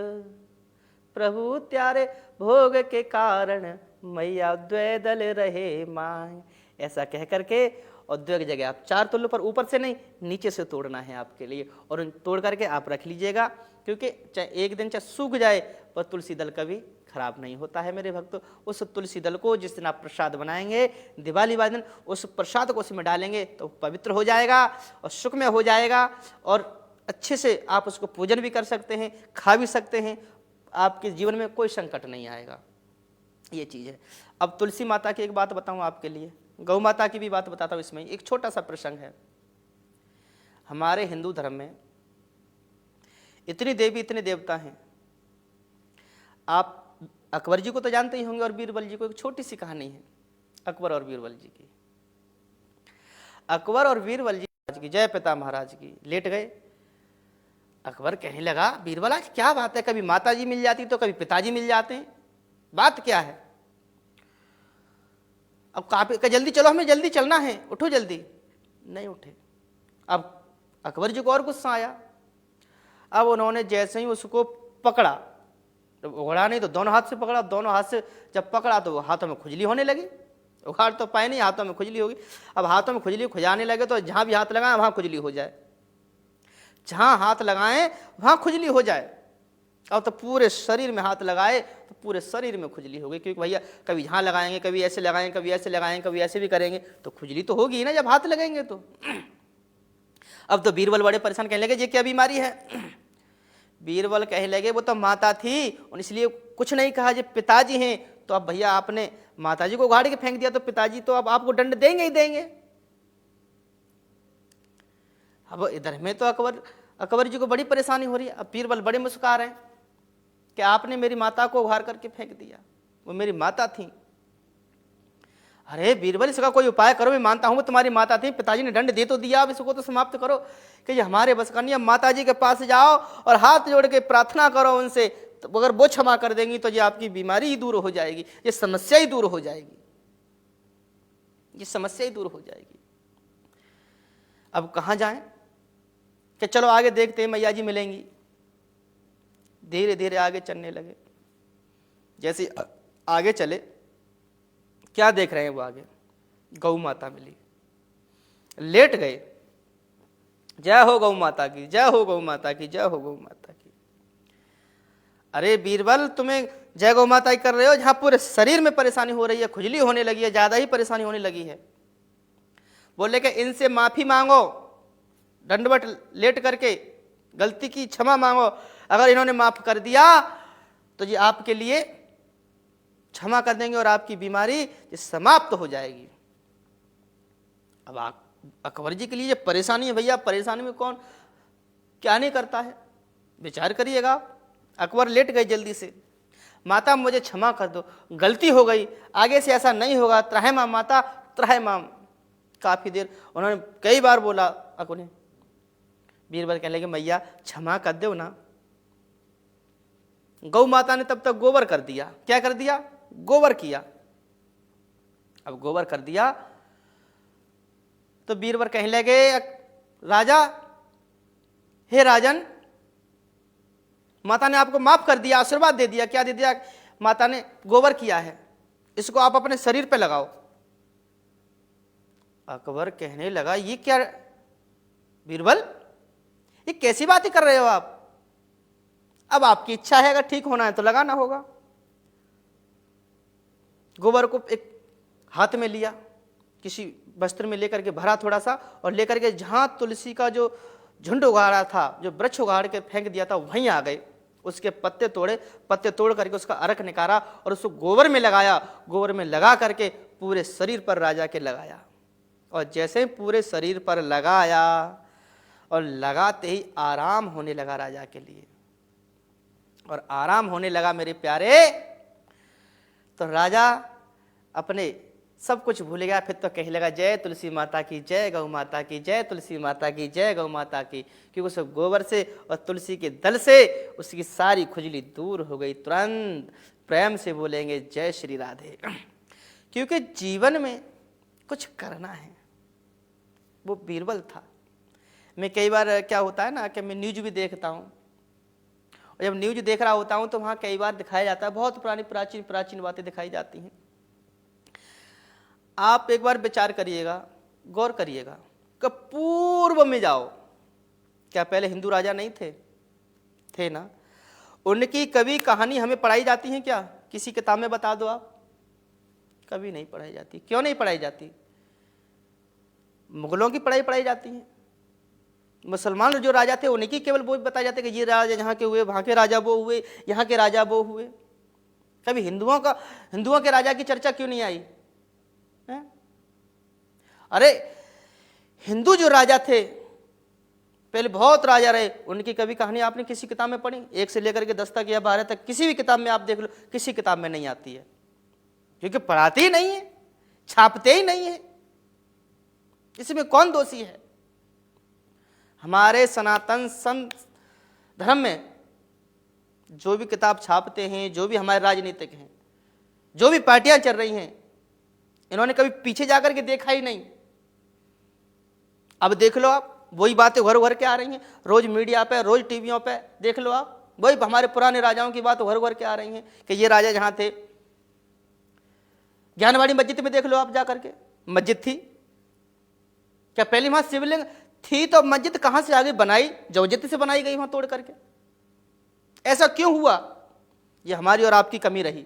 प्रभु त्यारे भोग के कारण मैया द्वैदल रहे माँ। ऐसा कह करके और दो एक जगह आप 4 तुल्यों पर, ऊपर से नहीं नीचे से तोड़ना है आपके लिए, और तोड़ करके आप रख लीजिएगा, क्योंकि चाहे एक दिन चाहे सूख जाए पर तुलसी दल कभी खराब नहीं होता है मेरे भक्तों। उस तुलसी दल को जिस दिन आप प्रसाद बनाएंगे दिवाली वाले दिन, उस प्रसाद को उसमें डालेंगे तो पवित्र हो जाएगा और सुखमय हो जाएगा, और अच्छे से आप उसको पूजन भी कर सकते हैं, खा भी सकते हैं, आपके जीवन में कोई संकट नहीं आएगा। ये चीज़ है। अब तुलसी माता की एक बात बताऊं आपके लिए, गौ माता की भी बात बताता हूं। इसमें एक छोटा सा प्रसंग है। हमारे हिंदू धर्म में इतनी देवी इतने देवता हैं। आप अकबर जी को तो जानते ही होंगे, और बीरबल जी को। एक छोटी सी कहानी है अकबर और बीरबल जी की। अकबर और बीरबल जी की, जय पिता महाराज की, लेट गए। अकबर कहने लगा, बीरबल आज क्या बात है, कभी माता जी मिल जाती तो कभी पिताजी मिल जाते हैं, बात क्या है? अब कहा जल्दी चलो, हमें जल्दी चलना है, उठो जल्दी। नहीं उठे। अब अकबर जी को और गुस्सा आया। अब उन्होंने जैसे ही उसको पकड़ा, तो उगड़ा नहीं तो दोनों हाथ से पकड़ा, दोनों हाथ से जब पकड़ा तो वो हाथों में खुजली होने लगी। उखाड़ तो पाए नहीं, हाथों में खुजली होगी। अब हाथों में खुजली खुजाने लगे तो जहां भी हाथ लगाए वहां खुजली हो जाए, जहां हाथ लगाए वहां खुजली हो जाए। अब तो पूरे शरीर में हाथ लगाए तो पूरे शरीर में खुजली हो गई, क्योंकि भैया कभी यहाँ लगाएंगे, कभी ऐसे लगाएंगे, कभी ऐसे लगाएंगे, कभी ऐसे भी करेंगे तो खुजली तो होगी ना जब हाथ लगेंगे तो। अब तो बीरबल बड़े परेशान, कहने लगे ये क्या बीमारी है। बीरबल कहने लगे वो तो माता थी और इसलिए कुछ नहीं कहा, जो पिताजी हैं तो अब भैया आपने माताजी को उखाड़ के फेंक दिया तो पिताजी तो अब आपको दंड देंगे ही देंगे। अब इधर में तो अकबर जी को बड़ी परेशानी हो रही है। अब बीरबल बड़े मुस्कुरा रहे हैं कि आपने मेरी माता को उखाड़ करके फेंक दिया, वो मेरी माता थी। अरे बीरबल इसका कोई उपाय करो, मैं मानता हूं वो तुम्हारी माता थी, पिताजी ने दंड दे तो दिया, अब इसको तो समाप्त करो। कि ये हमारे बस का नहीं है, माता जी के पास जाओ और हाथ जोड़ के प्रार्थना करो उनसे, तो अगर वो क्षमा कर देंगी तो ये आपकी बीमारी ही दूर हो जाएगी, ये समस्या ही दूर हो जाएगी, ये समस्या ही दूर हो जाएगी। अब कहाँ जाएं कि चलो आगे देखते हैं मैया जी मिलेंगी। धीरे धीरे आगे चलने लगे। जैसे आगे चले क्या देख रहे हैं वो आगे, गौ माता मिली, लेट गए। जय हो गौ माता की, जय हो गौ माता की, जय हो गौ माता की। अरे बीरबल तुम्हें जय गौ माता की कर रहे हो जहां पूरे शरीर में परेशानी हो रही है, खुजली होने लगी है, ज्यादा ही परेशानी होने लगी है। बोले कि इनसे माफी मांगो, दंडवत लेट करके गलती की क्षमा मांगो, अगर इन्होंने माफ कर दिया तो ये आपके लिए क्षमा कर देंगे और आपकी बीमारी समाप्त हो जाएगी। अब अकबर जी के लिए ये परेशानी है भैया, परेशानी में कौन क्या नहीं करता है, विचार करिएगा। अकबर लेट गए जल्दी से, माता मुझे क्षमा कर दो, गलती हो गई, आगे से ऐसा नहीं होगा, त्राहि माम माता त्राहि माम। काफी देर उन्होंने कई बार बोला अकबर ने। बीरबल कहने लगे मैया क्षमा कर दो ना। गौ माता ने तब तक गोबर कर दिया। क्या कर दिया? गोबर किया। अब गोबर कर दिया तो बीरबल कहने लगे राजा, हे राजन, माता ने आपको माफ कर दिया, आशीर्वाद दे दिया। क्या दे दिया? माता ने गोबर किया है, इसको आप अपने शरीर पे लगाओ। अकबर कहने लगा ये क्या बीरबल, ये कैसी बातें कर रहे हो आप? अब आपकी इच्छा है, अगर ठीक होना है तो लगाना होगा। गोबर को एक हाथ में लिया, किसी वस्त्र में लेकर के भरा थोड़ा सा, और लेकर के जहां तुलसी का जो झुंड उगाड़ा था, जो वृक्ष उगाड़ के फेंक दिया था, वहीं आ गए। उसके पत्ते तोड़े, पत्ते तोड़ करके उसका अर्क निकाला और उसको गोबर में लगाया। गोबर में लगा करके पूरे शरीर पर राजा के लगाया, और जैसे पूरे शरीर पर लगाया और लगाते ही आराम होने लगा राजा के लिए। और आराम होने लगा मेरे प्यारे, तो राजा अपने सब कुछ भूल गया। फिर तो कहने लगा जय तुलसी माता की जय, गौ माता की जय, तुलसी माता की जय, गौ माता की। क्योंकि उस गोबर से और तुलसी के दल से उसकी सारी खुजली दूर हो गई। तुरंत प्रेम से बोलेंगे जय श्री राधे। क्योंकि जीवन में कुछ करना है, वो बीरबल था। मैं कई बार क्या होता है ना कि मैं न्यूज भी देखता हूँ, और जब न्यूज देख रहा होता हूँ तो वहाँ कई बार दिखाया जाता है, बहुत पुरानी प्राचीन प्राचीन बातें दिखाई जाती हैं। आप एक बार विचार करिएगा, गौर करिएगा कि पूर्व में जाओ। क्या पहले हिंदू राजा नहीं थे ना? उनकी कभी कहानी हमें पढ़ाई जाती है क्या? किसी किताब में बता दो आप। कभी नहीं पढ़ाई जाती। क्यों नहीं पढ़ाई जाती? मुगलों की पढ़ाई जाती है। मुसलमान जो राजा थे उन्हीं की केवल वो बताया जाता है कि ये राजा यहाँ के हुए, वहाँ के राजा वो हुए, यहाँ के राजा वो हुए। कभी हिंदुओं के राजा की चर्चा क्यों नहीं आई है? अरे हिंदू जो राजा थे पहले, बहुत राजा रहे, उनकी कभी कहानी आपने किसी किताब में पढ़ी? 1 से लेकर के 10 तक या 12 तक किसी भी किताब में आप देख लो, किसी किताब में नहीं आती है, क्योंकि पढ़ाते ही नहीं है, छापते ही नहीं है। इसमें कौन दोषी है? हमारे सनातन संत धर्म में जो भी किताब छापते हैं, जो भी हमारे राजनीतिक हैं, जो भी पार्टियां चल रही हैं, इन्होंने कभी पीछे जाकर के देखा ही नहीं। अब देख लो आप, वही बातें घर घर के आ रही हैं, रोज मीडिया पे, रोज टीवियों पे देख लो आप, वही हमारे पुराने राजाओं की बात घर घर के आ रही हैं कि ये राजा जहां थे। ज्ञानवाड़ी मस्जिद में देख लो आप, जा करके मस्जिद थी क्या? पहली वहां शिवलिंग थी तो मस्जिद कहां से आगे बनाई? जवजती से बनाई गई वहां तोड़ करके। ऐसा क्यों हुआ? ये हमारी और आपकी कमी रही,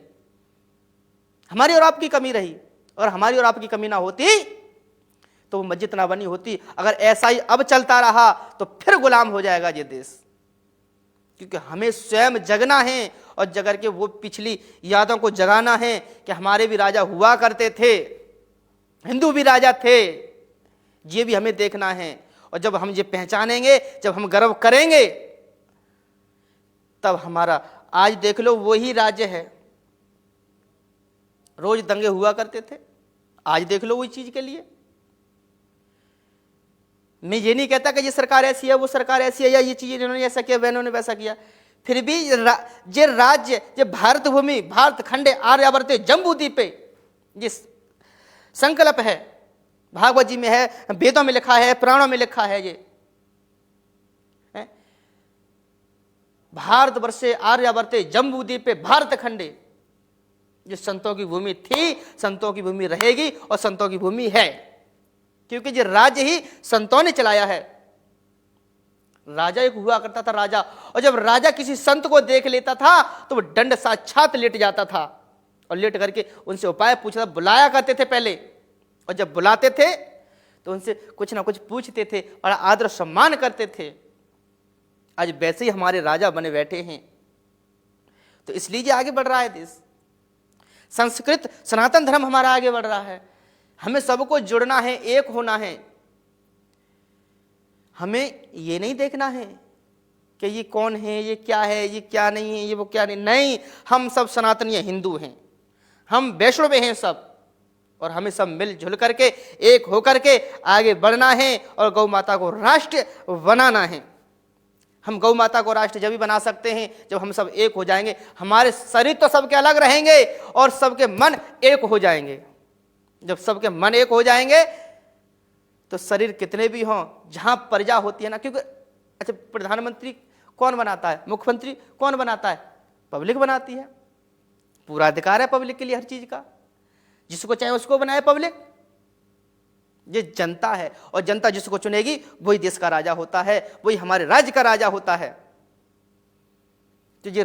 हमारी और आपकी कमी रही। और हमारी और आपकी कमी ना होती तो वो मस्जिद ना बनी होती। अगर ऐसा ही अब चलता रहा तो फिर गुलाम हो जाएगा ये देश, क्योंकि हमें स्वयं जगना है और जग के वो पिछली यादों को जगाना है कि हमारे भी राजा हुआ करते थे, हिंदू भी राजा थे, ये भी हमें देखना है। और जब हम ये पहचानेंगे, जब हम गर्व करेंगे, तब हमारा आज देख लो वही राज्य है। रोज दंगे हुआ करते थे, आज देख लो वही चीज के लिए। मैं ये नहीं कहता कि ये सरकार ऐसी है, वो सरकार ऐसी है, या ये चीज इन्होंने ऐसा किया, इन्होंने वैसा किया। फिर भी ये राज्य, ये भारत भूमि, भारत खंडे आर्यावर्ते जम्बूद्वीपे, ये संकल्प है, भागवत जी में है, वेदों में लिखा है, पुराणों में लिखा है। ये भारतवर्षे आर्यावर्ते जम्बूद्वीपे भारत खंडे, ये संतों की भूमि थी, संतों की भूमि रहेगी और संतों की भूमि है, क्योंकि ये राज्य ही संतों ने चलाया है। राजा एक हुआ करता था राजा, और जब राजा किसी संत को देख लेता था तो वो दंड साक्षात लेट जाता था, और लेट करके उनसे उपाय पूछता, बुलाया करते थे पहले, और जब बुलाते थे तो उनसे कुछ ना कुछ पूछते थे और आदर सम्मान करते थे। आज वैसे ही हमारे राजा बने बैठे हैं, तो इसलिए ये आगे बढ़ रहा है देश। संस्कृत सनातन धर्म हमारा आगे बढ़ रहा है। हमें सबको जुड़ना है, एक होना है। हमें ये नहीं देखना है कि ये कौन है, ये क्या है, ये क्या नहीं है, ये वो क्या नहीं, हम सब सनातनीय हिंदू हैं, हम वैष्णव हैं सब, और हमें सब मिलजुल करके एक होकर के आगे बढ़ना है और गौ माता को राष्ट्र बनाना है। हम गौ माता को राष्ट्र जब भी बना सकते हैं जब हम सब एक हो जाएंगे। हमारे शरीर तो सबके अलग रहेंगे और सबके मन एक हो जाएंगे। जब सबके मन एक हो जाएंगे तो शरीर कितने भी हों, जहां प्रजा होती है ना, क्योंकि अच्छा प्रधानमंत्री कौन बनाता है, मुख्यमंत्री कौन बनाता है? पब्लिक बनाती है। पूरा अधिकार है पब्लिक के लिए हर चीज का, जिसको चाहे उसको बनाए पब्लिक। ये जनता है, और जनता जिसको चुनेगी वही देश का राजा होता है, वही हमारे राज्य का राजा होता है। तो ये